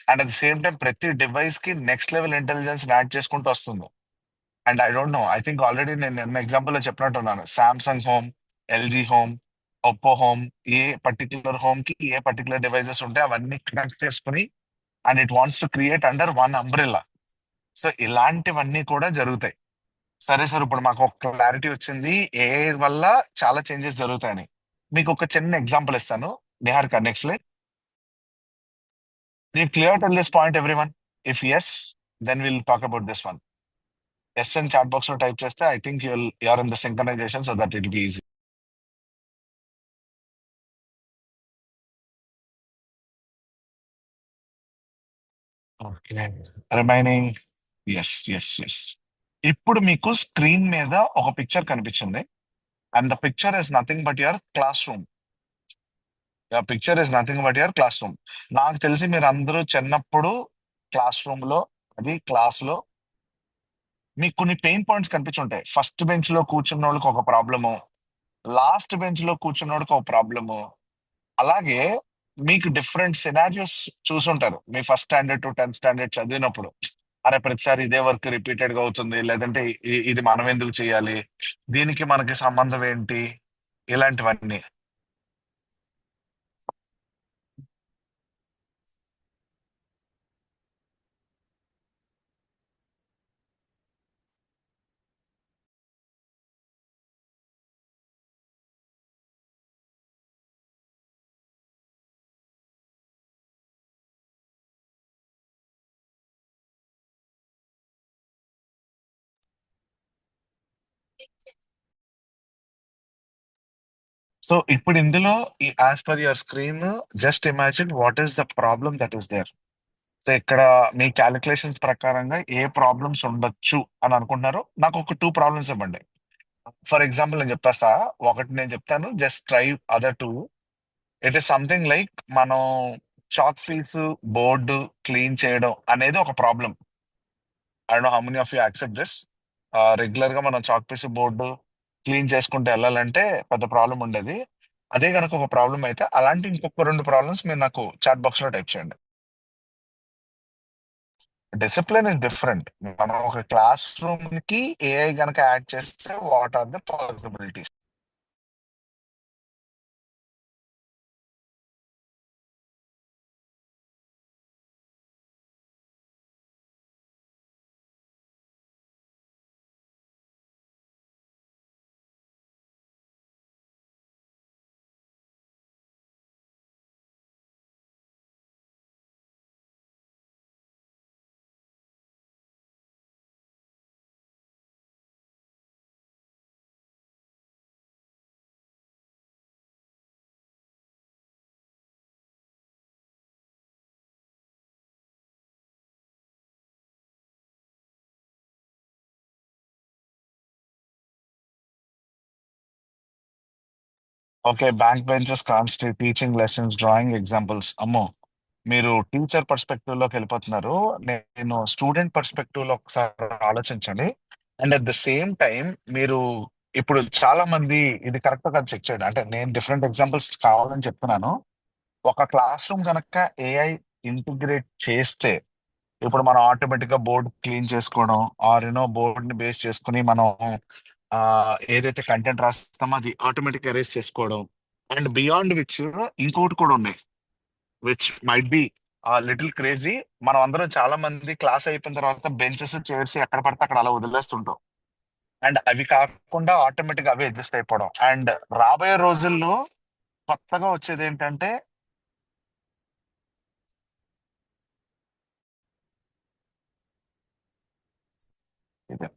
And at the same time ప్రతి డివైస్ కి నెక్స్ట్ లెవెల్ ఇంటెలిజెన్స్ యాడ్ చేసుకుంటూ వస్తుంది. And I don't know, I think already నేను నిన్న example లో చెప్పినట్టున్నాను, Samsung home, LG home, Oppo home, a particular home కి a particular devices ఉంటాయి అవన్నీ కనెక్ట్ చేసుకుని, and it wants to create under one umbrella. So ఇలాంటివన్నీ కూడా జరుగుతాయి. సరే సార్, ఇప్పుడు మాకు ఒక క్లారిటీ వచ్చింది, ఏఐ వల్ల చాలా చేంజెస్ జరుగుతాయని. మీకు ఒక చిన్న ఎగ్జాంపుల్ ఇస్తాను. Niharika, next line. You clear to this point everyone? If yes, then will talk about this one. Yes అని చాట్ బాక్స్ లో టైప్ చేస్తే I think you're in the synchronization, so that it be easy. Okay, remaining. Yes yes yes. ఇప్పుడు మీకు screen మీద ఒక picture కనిపించింది, and the picture is nothing but your classroom. Picture is nothing but your classroom. నాకు తెలిసి మీరు అందరూ చిన్నప్పుడు క్లాస్ రూమ్ లో, అది క్లాస్ లో మీకు కొన్ని పెయిన్ పాయింట్స్ కనిపించుంటాయి. ఫస్ట్ బెంచ్ లో కూర్చున్న వాళ్ళకి ఒక ప్రాబ్లము, లాస్ట్ బెంచ్ లో కూర్చున్న వాళ్ళకి ఒక ప్రాబ్లము. అలాగే మీకు డిఫరెంట్ సినారియోస్ చూసుంటారు మీ first standard to 10th standard చదివినప్పుడు. అరే ప్రతిసారి ఇదే వర్క్ రిపీటెడ్ గా అవుతుంది, లేదంటే ఇది మనం ఎందుకు చేయాలి, దీనికి మనకి సంబంధం ఏంటి, ఇలాంటివన్నీ. సో ఇప్పుడు ఇందులో as per your screen, just imagine what is the problem that is there. So ఇక్కడ మీ క్యాలిక్యులేషన్స్ ప్రకారంగా ఏ ప్రాబ్లమ్స్ ఉండొచ్చు అని అనుకుంటున్నారో నాకు ఒక టూ ప్రాబ్లమ్స్ ఇవ్వండి. ఫర్ ఎగ్జాంపుల్ నేను చెప్పేస్తా. ఒకటి నేను చెప్తాను, just try other two. It is something like మనం చాక్ పీస్ బోర్డు క్లీన్ చేయడం అనేది ఒక problem. I don't know how many of you accept this. Regular గా మనం చాక్ పీస్ బోర్డు క్లీన్ చేసుకుంటూ వెళ్ళాలంటే పెద్ద ప్రాబ్లం ఉండేది. అదే కనుక ఒక ప్రాబ్లం అయితే అలాంటి ఇంకొక రెండు ప్రాబ్లమ్స్ మీరు నాకు చాట్ బాక్స్ లో టైప్ చేయండి. Discipline is different. మనం ఒక క్లాస్ రూమ్ కి ఏఐ గనక యాడ్ చేస్తే what are the possibilities? Okay, back benches, constant teaching lessons, drawing examples. అమ్మో, మీరు టీచర్ పర్స్పెక్టివ్ లోకి వెళ్ళిపోతున్నారు. నేను స్టూడెంట్ పర్స్పెక్టివ్ లో ఒకసారి ఆలోచించండి. And at the same time మీరు ఇప్పుడు చాలా మంది ఇది కరెక్ట్ గా చెక్ చేయండి. అంటే నేను డిఫరెంట్ ఎగ్జాంపుల్స్ కావాలని చెప్తున్నాను. ఒక క్లాస్ రూమ్ కనుక ఏఐ ఇంటిగ్రేట్ చేస్తే ఇప్పుడు మనం ఆటోమేటిక్ గా బోర్డ్ క్లీన్ చేసుకోవడం, ఆర్ బోర్డ్ ని బేస్ చేసుకుని మనం ఆ ఏదైతే కంటెంట్ రాస్తామో అది ఆటోమేటిక్ ఎరేజ్ చేసుకోవడం. అండ్ బియాండ్ విచ్ ఇంకోటి కూడా ఉన్నాయి, which might be little crazy. మనం అందరం చాలా మంది క్లాస్ అయిపోయిన తర్వాత బెంచెస్ చైర్స్ ఎక్కడ పడితే అక్కడ అలా వదిలేస్తుంటాం. అండ్ అవి కాకుండా ఆటోమేటిక్ అవి అడ్జస్ట్ అయిపోవడం. అండ్ రాబోయే రోజుల్లో కొత్తగా వచ్చేది ఏంటంటే ఇదే.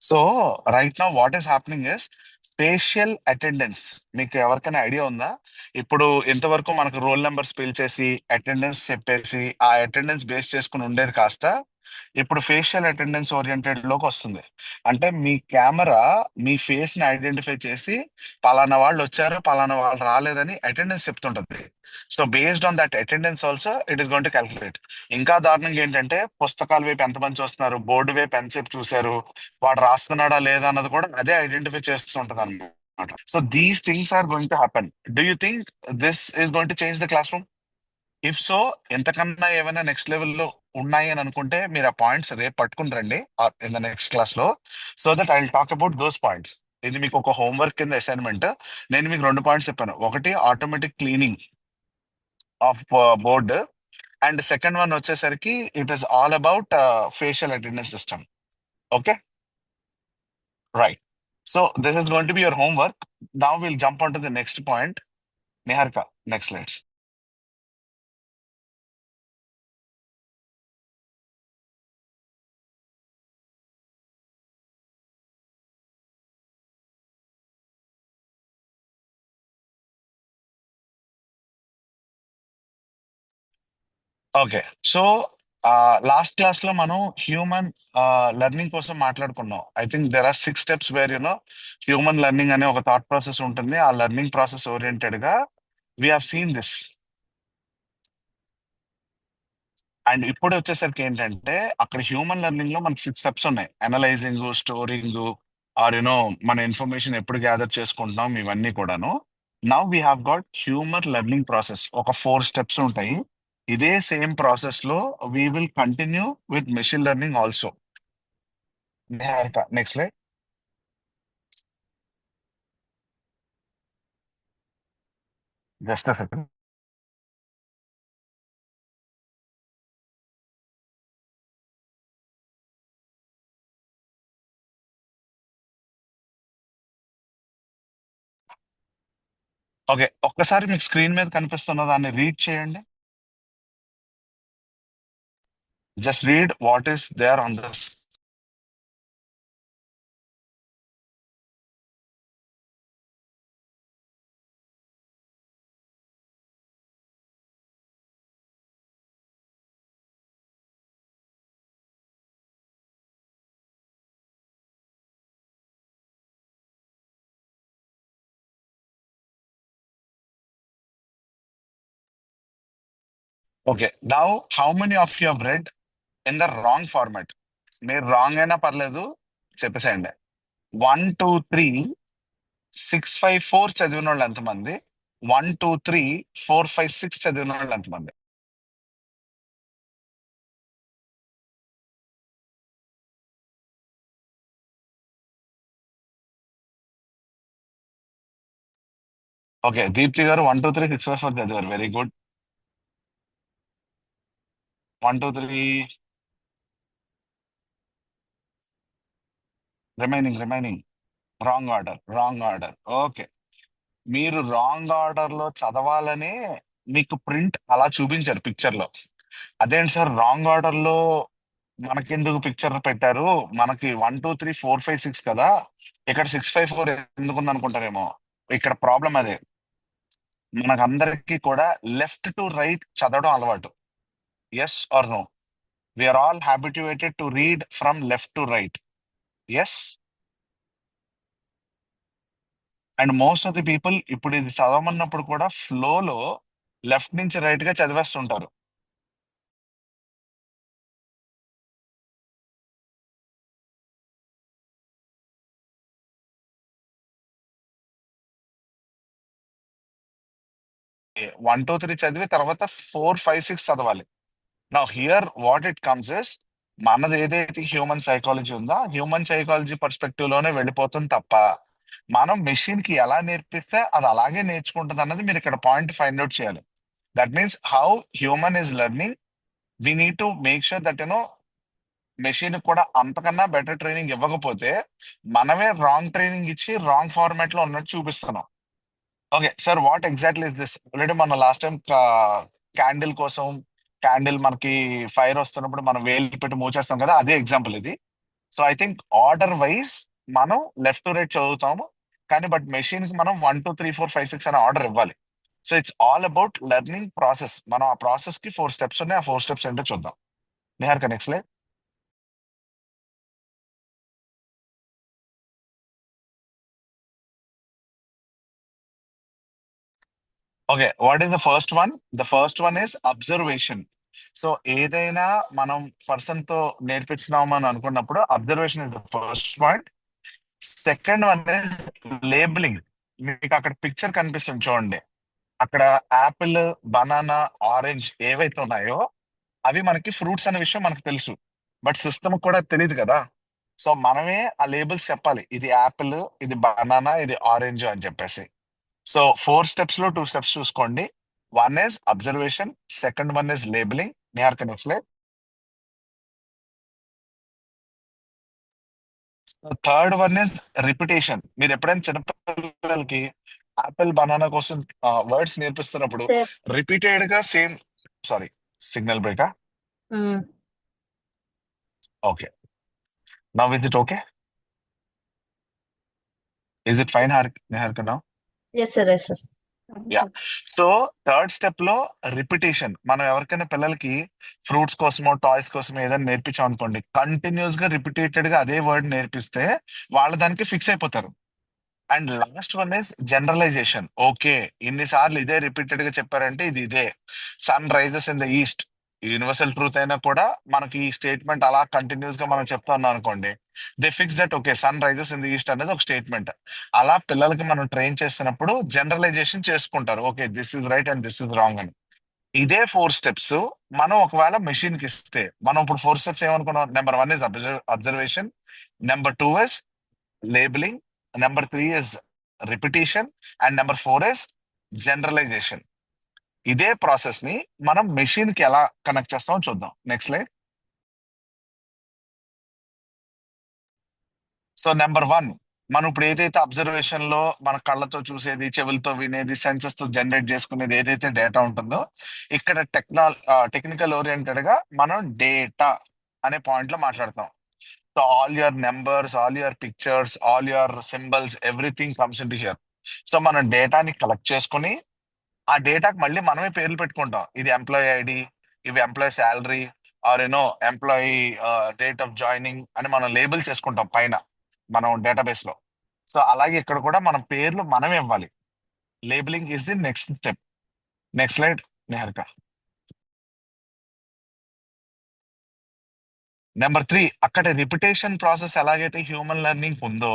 So right now what is happening is spatial attendance. మీకు ఎవరికైనా ఐడియా ఉందా? ఇప్పుడు ఇంతవరకు మనకు రోల్ నెంబర్స్ పిలిచేసి అటెండెన్స్ చెప్పేసి ఆ అటెండెన్స్ బేస్ చేసుకుని ఉండేది కాస్త ఇప్పుడు ఫేషియల్ అటెండెన్స్ ఓరియంటెడ్ లోకి వస్తుంది. అంటే మీ కెమెరా మీ ఫేస్ ని ఐడెంటిఫై చేసి పలానా వాళ్ళు వచ్చారు, పలానా వాళ్ళు రాలేదని అటెండెన్స్ చెప్తుంటది. So based on that attendance also it is going to calculate. ఇంకా దారుణంగా ఏంటంటే పుస్తకాల వైపు ఎంతమంది చూస్తున్నారు, బోర్డు వైపు ఎంతసేపు చూశారు, వాడు రాస్తున్నాడా లేదా అన్నది కూడా అదే ఐడెంటిఫై చేస్తుంటది అనమాట. So these things are going to happen. Do you think this is going to change the classroom? If so, ఎంతకన్నా ఏమైనా నెక్స్ట్ లెవెల్లో ఉన్నాయి అని అనుకుంటే మీరు ఆ పాయింట్స్ రేపు పట్టుకుని రండి ఇన్ ద నెక్స్ట్ క్లాస్ లో, so that I will talk about those points. ఇది మీకు ఒక హోంవర్క్ కింద అసైన్మెంట్. నేను మీకు రెండు పాయింట్స్ చెప్పాను. ఒకటి automatic cleaning of board, and second one వచ్చేసరికి it is all about facial attendance system. Okay, right. So this is going to be your homework. Now will jump on to the next point. Niharika, next slides. Okay, so last class లో మనం human learning కోసం మాట్లాడుకున్నాం. I think there are 6 steps where human learning అనే ఒక thought process ఉంటుంది. ఆ learning process oriented గా we have seen this. And ఇప్పుడు వచ్చేసరికి ఏంటంటే అక్కడ హ్యూమన్ లెర్నింగ్ లో మనకి 6 స్టెప్స్ ఉన్నాయి. అనలైజింగ్, స్టోరింగ్, ఆర్ మన ఇన్ఫర్మేషన్ ఎప్పుడు గ్యాదర్ చేసుకుంటున్నాం, ఇవన్నీ కూడాను. Now we have got human learning process, ఒక 4 స్టెప్స్ ఉంటాయి. ఇదే సేమ్ ప్రాసెస్ లో we will continue with machine learning also. Next slide. Just second. Okay, ఒక్కసారి మీకు స్క్రీన్ మీద కనిపిస్తున్న దాన్ని రీడ్ చేయండి. Just read what is there on this. Okay, now how many of you have read in the wrong format? మీరు wrong అయినా పర్లేదు, చెప్పేసేయండి. 1 2 3 6 5 4 చదివిన వాళ్ళు ఎంతమంది? 1 2 3 4 5 6 చదివిన వాళ్ళు ఎంతమంది? ఓకే, దీప్తి గారు 1 2 3 6 5 4 చదివారు. Very good. 1 2 3 remaining wrong order. Okay, మీరు రాంగ్ ఆర్డర్ లో చదవాలని మీకు ప్రింట్ అలా చూపించారు పిక్చర్ లో. అదేంటి సార్ రాంగ్ ఆర్డర్ లో మనకెందుకు పిక్చర్ పెట్టారు? మనకి 1 2 3 4 5 6 కదా, ఇక్కడ 6 5 4 ఎందుకు ఉంది అనుకుంటారేమో. ఇక్కడ ప్రాబ్లం అదే. మనకందరికి కూడా లెఫ్ట్ టు రైట్ చదవడం అలవాటు. Yes or no? We're all habituated to read from left to right. Yes. And most of the people ఇప్పుడు ఇది చదవమన్నప్పుడు కూడా ఫ్లోలో లెఫ్ట్ నుంచి రైట్ గా చదివేస్తుంటారు. వన్ టూ త్రీ చదివి తర్వాత 4 5 6 చదవాలి. నా here what it comes is, మనది ఏదైతే హ్యూమన్ సైకాలజీ ఉందో హ్యూమన్ సైకాలజీ పర్స్పెక్టివ్ లోనే వెళ్ళిపోతుంది తప్ప మనం మెషిన్ కి ఎలా నేర్పిస్తే అది అలాగే నేర్చుకుంటుంది అన్నది మీరు ఇక్కడ పాయింట్ ఫైండ్ అవుట్ చేయాలి. That means how human is learning, we need to make sure that machine కూడా అంతకన్నా బెటర్ ట్రైనింగ్ ఇవ్వకపోతే మనమే రాంగ్ ట్రైనింగ్ ఇచ్చి రాంగ్ ఫార్మాట్ లో ఉన్నట్టు చూపిస్తున్నాం. Okay sir, what exactly is this? Already మనం లాస్ట్ టైం క్యాండిల్ కోసం, క్యాండిల్ మనకి ఫైర్ వస్తున్నప్పుడు మనం వేలు పెట్టి మూచేస్తాం కదా, అదే ఎగ్జాంపుల్ ఇది. So I think order wise మనం లెఫ్ట్ టు రైట్ చదువుతాము, కానీ బట్ మెషిన్ కి మనం 1 2 3 4 5 6 అనే ఆర్డర్ ఇవ్వాలి. So it's all about learning process. మనం ఆ ప్రాసెస్ కి 4 స్టెప్స్ ఉన్నాయి. ఆ 4 స్టెప్స్ ఏంటో చూద్దాం. Nihar next line. Okay, what is the first one? The first one is observation. So ఏదైనా మనం పర్సన్ తో నేర్పించినాము అని అనుకున్నప్పుడు observation is the first point. Second one is labelling. మీకు అక్కడ పిక్చర్ కనిపిస్తుంది చూడండి, అక్కడ యాపిల్, బనానా, ఆరెంజ్ ఏవైతే ఉన్నాయో అవి మనకి ఫ్రూట్స్ అనే విషయం మనకు తెలుసు, బట్ సిస్టమ్ కూడా తెలియదు కదా. సో మనమే ఆ లేబుల్స్ చెప్పాలి, ఇది యాపిల్, ఇది బనానా, ఇది ఆరెంజ్ అని చెప్పేసి. సో 4 స్టెప్స్ లో 2 స్టెప్స్ చూసుకోండి. One is observation, second one is labelling. Nihar next line. Third one is repetition. మీరు ఎప్పుడైనా చిన్నపిల్లలకి యాపిల్, బనానా కోసం వర్డ్స్ నేర్పిస్తున్నప్పుడు Sir. రిపీటెడ్ గా సేమ్, సారీ సిగ్నల్ బ్రేకా. Okay, now is it okay? Is it fine Nihar now? Yes, sir. Yes, sir. Yeah. So third step లో repetition. మనం ఎవరికైనా పిల్లలకి ఫ్రూట్స్ కోసమో టాయ్స్ కోసమో ఏదైనా నేర్పించాం అనుకోండి, కంటిన్యూస్ గా రిపీటెడ్ గా అదే వర్డ్ నేర్పిస్తే వాళ్ళు దానికి ఫిక్స్ అయిపోతారు. And last one is generalization. Okay, ఇన్నిసార్లు ఇదే రిపీటెడ్ గా చెప్పారంటే ఇది ఇదే. Sun rises in the east universal truth అయినా కూడా మనకి ఈ స్టేట్మెంట్ అలా కంటిన్యూస్ గా మనం చెప్తా ఉన్నాం అనుకోండి, they fix that okay sun rises in the east అనేది ఒక స్టేట్మెంట్. అలా పిల్లలకి మనం ట్రైన్ చేస్తున్నప్పుడు జనరలైజేషన్ చేసుకుంటారు, okay this is right and this is wrong అని. ఇదే 4 స్టెప్స్ మనం ఒకవేళ మెషిన్ కి ఇస్తే, మనం ఇప్పుడు 4 స్టెప్స్ ఏమనుకున్నాం? Number 1 is observation, number 2 is labelling, number 3 is repetition, and number 4 is generalisation. ఇదే ప్రాసెస్ ని మనం మెషిన్ కి ఎలా కనెక్ట్ చేస్తామో చూద్దాం. Next slide. సో నెంబర్ 1, మనం ఇప్పుడు ఏదైతే అబ్జర్వేషన్ లో మన కళ్ళతో చూసేది, చెవులతో వినేది, సెన్సెస్ తో జనరేట్ చేసుకునేది ఏదైతే డేటా ఉంటుందో, ఇక్కడ టెక్నికల్ ఓరియంటెడ్ గా మనం డేటా అనే పాయింట్ లో మాట్లాడతాం. So all your numbers, all your pictures, all your symbols, everything comes in to hear. So మనం డేటాని కలెక్ట్ చేసుకుని ఆ డేటాకి మళ్ళీ మనమే పేర్లు పెట్టుకుంటాం. ఇది ఎంప్లాయీ ఐడి, ఇవి employee salary, or employee date of joining అని మనం లేబుల్ చేసుకుంటాం పైన మనం డేటాబేస్ లో. సో అలాగే ఇక్కడ కూడా మనం పేర్లు మనమే ఇవ్వాలి. Labelling is the next step. Next slide Niharika. Number 3, అక్కడ రిపిటేషన్ ప్రాసెస్ ఎలాగైతే హ్యూమన్ లెర్నింగ్ ఉందో,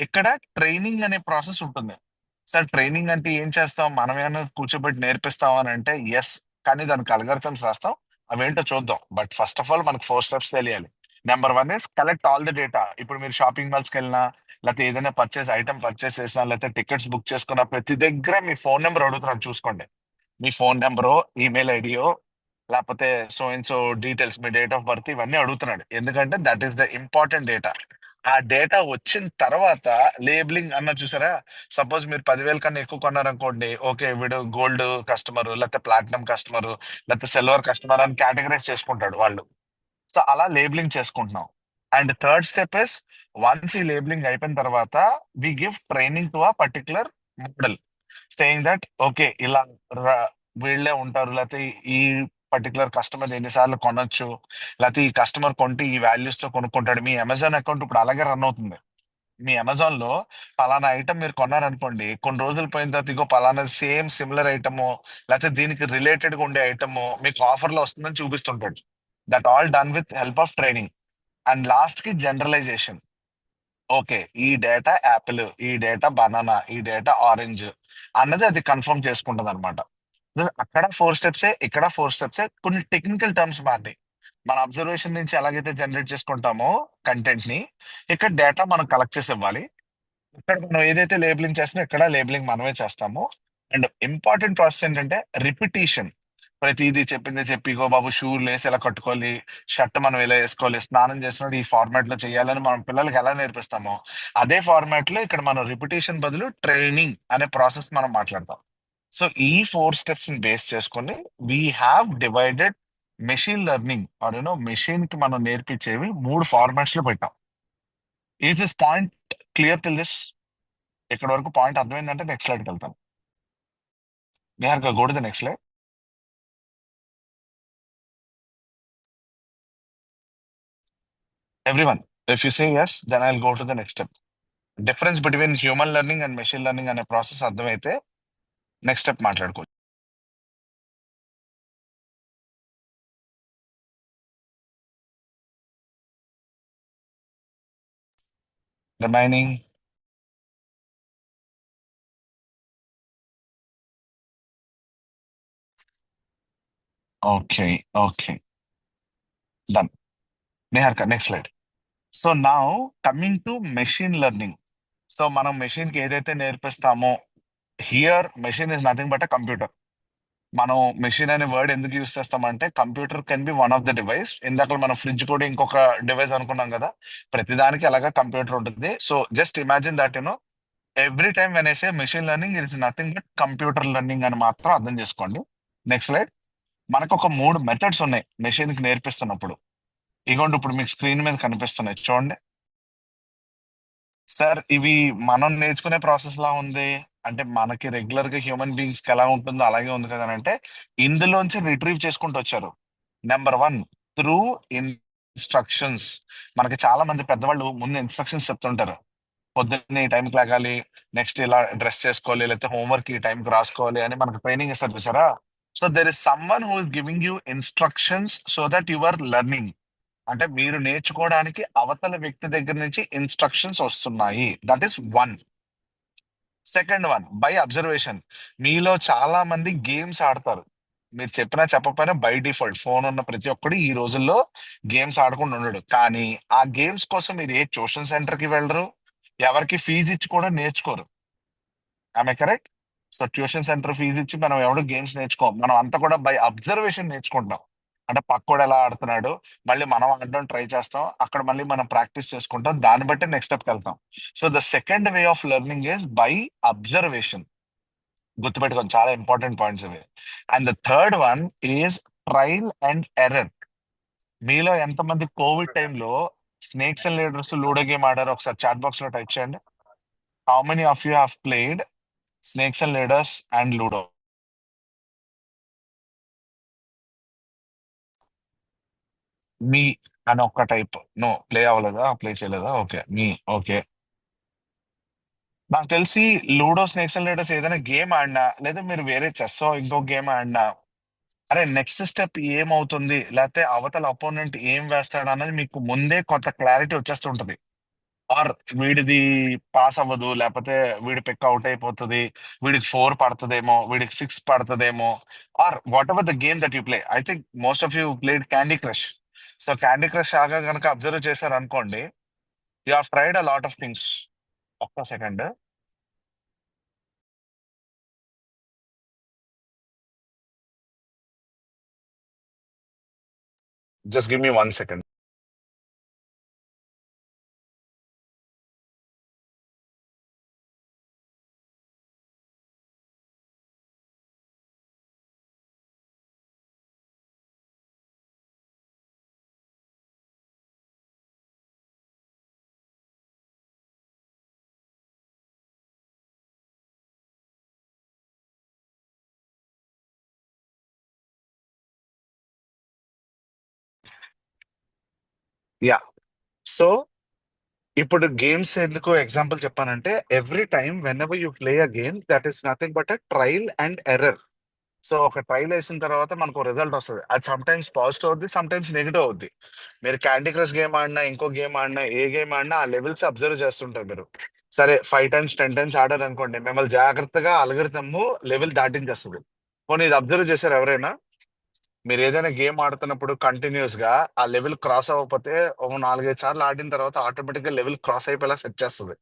ఇక్కడ ట్రైనింగ్ అనే ప్రాసెస్ ఉంటుంది. సార్ ట్రైనింగ్ అంటే ఏం చేస్తాం, మనం ఏమైనా కూర్చోబెట్టి నేర్పిస్తాం అని అంటే ఎస్, కానీ దానికి అల్గరిథమ్స్ రాస్తాం. అవేంటో చూద్దాం. బట్ ఫస్ట్ ఆఫ్ ఆల్ మనకు 4 స్టెప్స్ తెలియాలి. Number 1 is collect all the data. ఇప్పుడు మీరు షాపింగ్ మాల్స్కి వెళ్ళినా, లేకపోతే ఏదైనా ఐటమ్ పర్చేస్ చేసినా, లేకపోతే టికెట్స్ బుక్ చేసుకున్నా, ప్రతి దగ్గర మీ ఫోన్ నెంబర్ అడుగుతున్నాను చూసుకోండి. మీ ఫోన్ నెంబరో, ఈమెయిల్ ఐడియో, లేకపోతే so and so details, me date of birth, ఇవన్నీ అడుగుతున్నాడు. ఎందుకంటే that is the important data. ఆ డేటా వచ్చిన తర్వాత లేబులింగ్ అన్న చూసారా. సపోజ్ మీరు 10,000 కన్నా ఎక్కువ కొన్నారనుకోండి, ఓకే వీడు గోల్డ్ కస్టమర్, లేకపోతే ప్లాటినం కస్టమర్, లేకపోతే సిల్వర్ కస్టమర్ అని కేటగరైజ్ చేసుకుంటాడు వాళ్ళు. సో అలా లేబులింగ్ చేసుకుంటున్నాం. And third step is, once ఈ లేబులింగ్ అయిపోయిన తర్వాత we give training to a particular model, saying that okay ఇలా వీళ్ళే ఉంటారు, లేకపోతే ఈ పర్టికులర్ కస్టమర్ ఎన్నిసార్లు కొనొచ్చు, లేకపోతే ఈ కస్టమర్ కొంటే ఈ వాల్యూస్ తో కొనుక్కుంటాడు. మీ అమెజాన్ అకౌంట్ ఇప్పుడు అలాగే రన్ అవుతుంది. మీ అమెజాన్ లో పలానా ఐటమ్ మీరు కొన్నారనుకోండి, కొన్ని రోజులు పోయిన తర్వాత ఇగో పలానా సేమ్ సిమిలర్ ఐటమ్, లేకపోతే దీనికి రిలేటెడ్ గా ఉండే ఐటమ్ మీకు ఆఫర్ లో వస్తుందని చూపిస్తుంటాడు. That all done with help of training. And last కి జనరలైజేషన్. ఓకే ఈ డేటా యాపిల్, ఈ డేటా బనానా, ఈ డేటా ఆరెంజ్ అన్నది అది కన్ఫర్మ్ చేసుకుంటుంది అనమాట. అక్కడ 4 స్టెప్సే, ఇక్కడ 4 స్టెప్సే. కొన్ని టెక్నికల్ టర్మ్స్ మారినాయి. మన అబ్జర్వేషన్ నుంచి ఎలాగైతే జనరేట్ చేసుకుంటామో కంటెంట్ ని, ఇక్కడ డేటా మనం కలెక్ట్ చేసి ఇవ్వాలి. ఇక్కడ మనం ఏదైతే లేబులింగ్ చేస్తున్నామో ఇక్కడ లేబులింగ్ మనమే చేస్తాము. అండ్ ఇంపార్టెంట్ ప్రాసెస్ ఏంటంటే రిపిటేషన్. ప్రతిదీ చెప్పింది చెప్పి, ఇగో బాబు షూ లేసి ఎలా కట్టుకోవాలి, షర్ట్ మనం ఎలా వేసుకోవాలి, స్నానం చేసినప్పుడు ఈ ఫార్మాట్ లో చేయాలని మనం పిల్లలకి ఎలా నేర్పిస్తామో, అదే ఫార్మాట్ లో ఇక్కడ మనం రిపిటేషన్ బదులు ట్రైనింగ్ అనే ప్రాసెస్ మనం మాట్లాడతాం. సో ఈ 4 స్టెప్స్ ని బేస్ చేసుకొని we have divided machine learning or machine కి మనం నేర్పించేవి 3 ఫార్మాట్స్ లో పెట్టాం. Is this point clear till this? ఇక్కడ వరకు పాయింట్ అర్థమైందంటే నెక్స్ట్ స్లైడ్కి వెళ్తాం. Niharika, go to the next slide. Everyone, if you say yes, then I'll go to the next step. Difference between human learning and machine learning అనే process అర్థమైతే next step మాట్లాడుకోవచ్చు. Remaining okay, okay, done. Niharika, next slide. So now coming to machine learning. So మనం machine కి ఏదైతే నేర్పిస్తామో, here machine is nothing but a computer. మనం machine అనే word ఎందుకు యూస్ చేస్తామంటే computer can be one of the device. ఇందాక మనం ఫ్రిడ్జ్ కూడా ఇంకొక డివైస్ అనుకున్నాం కదా, ప్రతిదానికి అలాగా కంప్యూటర్ ఉంటుంది. So just imagine that every time when I say machine learning it's nothing but computer learning అని మాత్రం అర్థం చేసుకోండి. Next slide. మనకు ఒక 3 మెథడ్స్ ఉన్నాయి మెషిన్ కి నేర్పిస్తున్నప్పుడు. ఇగోండి ఇప్పుడు మీకు స్క్రీన్ మీద కనిపిస్తున్నాయి చూడండి. సార్ ఇవి మనం నేర్చుకునే ప్రాసెస్ లా ఉంది అంటే, మనకి రెగ్యులర్ గా హ్యూమన్ బీయింగ్స్ కి ఎలా ఉంటుందో అలాగే ఉంది కదా అని అంటే, ఇందులోంచి రిట్రీవ్ చేసుకుంటూ వచ్చారు. Number 1, through instructions. మనకి చాలా మంది పెద్దవాళ్ళు ముందు ఇన్స్ట్రక్షన్స్ చెప్తుంటారు. పొద్దున్నే ఈ టైంకి లాగాలి, నెక్స్ట్ ఇలా డ్రెస్ చేసుకోవాలి, లేకపోతే హోంవర్క్ ఈ టైంకి రాసుకోవాలి అని మనకు ట్రైనింగ్ ఇస్తారు చూసారా. So there is someone who is giving you instructions so that you are learning. అంటే మీరు నేర్చుకోవడానికి అవతల వ్యక్తి దగ్గర నుంచి ఇన్స్ట్రక్షన్స్ వస్తున్నాయి. That is 1. Second one, by observation. మీలో చాలా మంది గేమ్స్ ఆడతారు. మీరు చెప్పినా చెప్పకపోయినా బై డిఫాల్ట్ ఫోన్ ఉన్న ప్రతి ఒక్కడు ఈ రోజుల్లో గేమ్స్ ఆడకుండా ఉండడు. కానీ ఆ గేమ్స్ కోసం మీరు ఏ ట్యూషన్ సెంటర్ కి వెళ్ళరు, ఎవరికి ఫీజు ఇచ్చి కూడా నేర్చుకోరు. ఆమె correct? So tuition centre fees ఇచ్చి మనం ఎవడు గేమ్స్ నేర్చుకోం. మనం అంతా కూడా బై అబ్జర్వేషన్ నేర్చుకుంటాం. అంటే పక్కోడు ఎలా ఆడుతున్నాడు, మళ్ళీ మనం ఆడడం ట్రై చేస్తాం, అక్కడ మళ్ళీ మనం ప్రాక్టీస్ చేసుకుంటాం, దాన్ని బట్టి నెక్స్ట్ స్టెప్కి వెళ్తాం. So the second way of learning is by observation. గుర్తుపెట్టుకోండి, చాలా ఇంపార్టెంట్ పాయింట్స్ ఇవి. And the third one is trial and error. మీలో ఎంతమంది కోవిడ్ టైంలో snakes and ladders Ludo game ఆడారు? ఒకసారి చాట్ బాక్స్ లో టైప్ చేయండి. How many of you have played snakes and ladders and Ludo? మీ అని ఒక్క టైప్. నో, ప్లే అవ్వలేదా, ప్లే చేయలేదా? ఓకే, మీ. ఓకే, నాకు తెలిసి లూడో స్నేక్స్ అండ్ లీడర్స్ ఏదైనా గేమ్ ఆడినా, లేదా మీరు వేరే చెస్ ఇంకో గేమ్ ఆడినా, అరే నెక్స్ట్ స్టెప్ ఏమవుతుంది, లేకపోతే అవతల అపోనెంట్ ఏం వేస్తాడు అన్నది మీకు ముందే కొంత క్లారిటీ వచ్చేస్తుంటది. ఆర్ వీడిది పాస్ అవ్వదు, లేకపోతే వీడి పిక్ అవుట్ అయిపోతుంది, వీడికి 4 పడుతుందేమో, వీడికి 6 పడుతుందేమో, or whatever the game that you play. I think most of you played Candy Crush. So Candy Crush ఆగా కనుక అబ్జర్వ్ చేశారు అనుకోండి, you have tried a lot of things. ఒక్క second, just give me 1 second. Yeah, so ఇప్పుడు games ఎందుకు example చెప్పానంటే, every time whenever you play a game, that is nothing but a trial and error. So ఒక trial వేసిన తర్వాత మనకు result వస్తుంది. అది సమ్ టైమ్స్ పాజిటివ్ అవుద్ది, సమ్ టైమ్స్ నెగిటివ్ అవుద్ది. మీరు క్యాండీ క్రష్ గేమ్ ఆడినా, ఇంకో గేమ్ ఆడినా, ఏ గేమ్ ఆడినా ఆ లెవెల్స్ అబ్జర్వ్ చేస్తుంటారు మీరు. సరే 5 టైమ్స్ 10 టైమ్స్ ఆడారు అనుకోండి, మిమ్మల్ని జాగ్రత్తగా అల్గోరిథం లెవెల్ దాటించేస్తుంది. పోనీ ఇది అబ్జర్వ్ చేశారు ఎవరైనా? మీరు ఏదైనా గేమ్ ఆడుతున్నప్పుడు కంటిన్యూస్ గా ఆ లెవెల్ క్రాస్ అవ్వకపోతే, ఒక 4-5 సార్లు ఆడిన తర్వాత ఆటోమేటిక్ గా లెవెల్ క్రాస్ అయిపోయేలా సెట్ చేస్తుంది.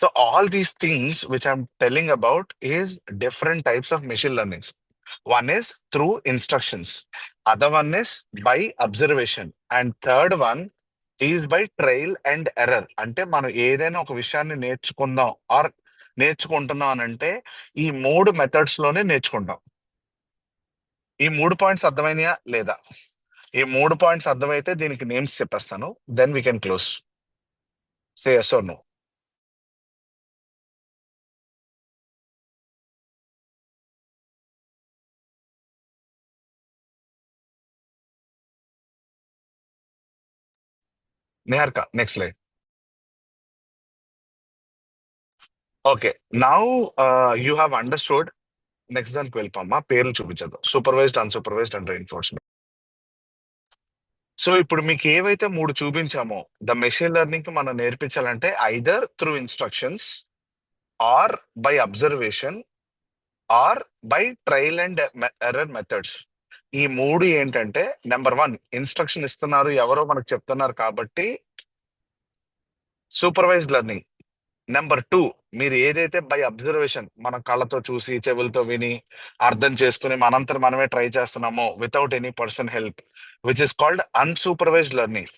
So all these things which I'm telling about is different types of machine learnings. One is through instructions, other one is by observation, and third one is by trial and error. అంటే మనం ఏదైనా ఒక విషయాన్ని నేర్చుకుందాం are నేర్చుకుంటున్నాం అని అంటే ఈ 3 మెథడ్స్ లోనే నేర్చుకుంటాం. ఈ 3 పాయింట్స్ అర్థమైనయా లేదా? ఈ 3 పాయింట్స్ అర్థమైతే దీనికి నేమ్స్ చెప్పేస్తాను, then we can close. Say yes or no. Niharika, next slide. Okay, now you have understood. Next దానికి వెళ్ళిపోమ్మా, పేర్లు చూపించదు. Supervised, unsupervised and reinforcement. So ఇప్పుడు మీకు ఏవైతే 3 చూపించామో, ద మెషిన్ లెర్నింగ్ కి మనం నేర్పించాలంటే either through instructions, or by observation, or by trial and error methods. ఈ 3 ఏంటంటే, నెంబర్ 1 ఇన్స్ట్రక్షన్ ఇస్తున్నారు, ఎవరో మనకు చెప్తున్నారు కాబట్టి సూపర్వైజ్డ్ లెర్నింగ్. నెంబర్ 2, మీరు ఏదైతే బై అబ్జర్వేషన్, మన కళ్ళతో చూసి చెవులతో విని అర్థం చేసుకుని మనంతరం మనమే ట్రై చేస్తున్నామో without any person help, which is called unsupervised learning.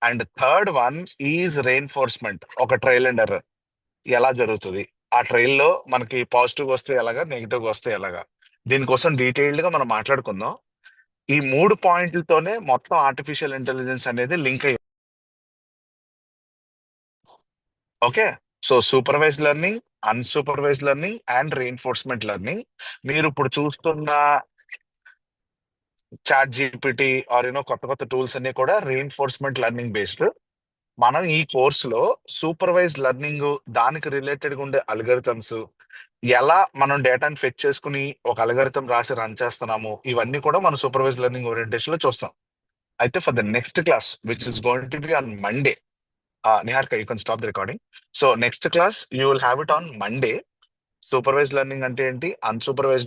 And third one is reinforcement. ఒక ట్రయల్ అండ్ ఎర్రర్ ఎలా జరుగుతుంది, ఆ ట్రయల్ లో మనకి పాజిటివ్ వస్తే ఎలాగా, నెగిటివ్ వస్తే ఎలాగా, దీనికోసం డీటెయిల్డ్ గా మనం మాట్లాడుకుందాం. ఈ 3 పాయింట్లతోనే మొత్తం ఆర్టిఫిషియల్ ఇంటెలిజెన్స్ అనేది లింక్ అయ్యి. Okay, so supervised learning, unsupervised learning and reinforcement learning. మీరు ఇప్పుడు చూస్తున్న చాట్ జీపీటీ ఆర్ కొత్త కొత్త టూల్స్ అన్ని కూడా రెయిన్ఫోర్స్మెంట్ లెర్నింగ్ బేస్డ్. మనం ఈ కోర్సులో సూపర్వైజ్డ్ లెర్నింగ్, దానికి రిలేటెడ్ గా ఉండే అల్గరిథమ్స్, ఎలా మనం డేటాని ఫెచ్ చేసుకుని ఒక అల్గరిథం రాసి రన్ చేస్తున్నాము, ఇవన్నీ కూడా మనం సూపర్వైజ్డ్ లెర్నింగ్ ఓరియంటేషన్ లో చూస్తాం. అయితే for the next class which is going to be on Monday, Niharika you can stop the recording. So next class you will have it on Monday. Supervised learning అంటే ఏంటి, unsupervised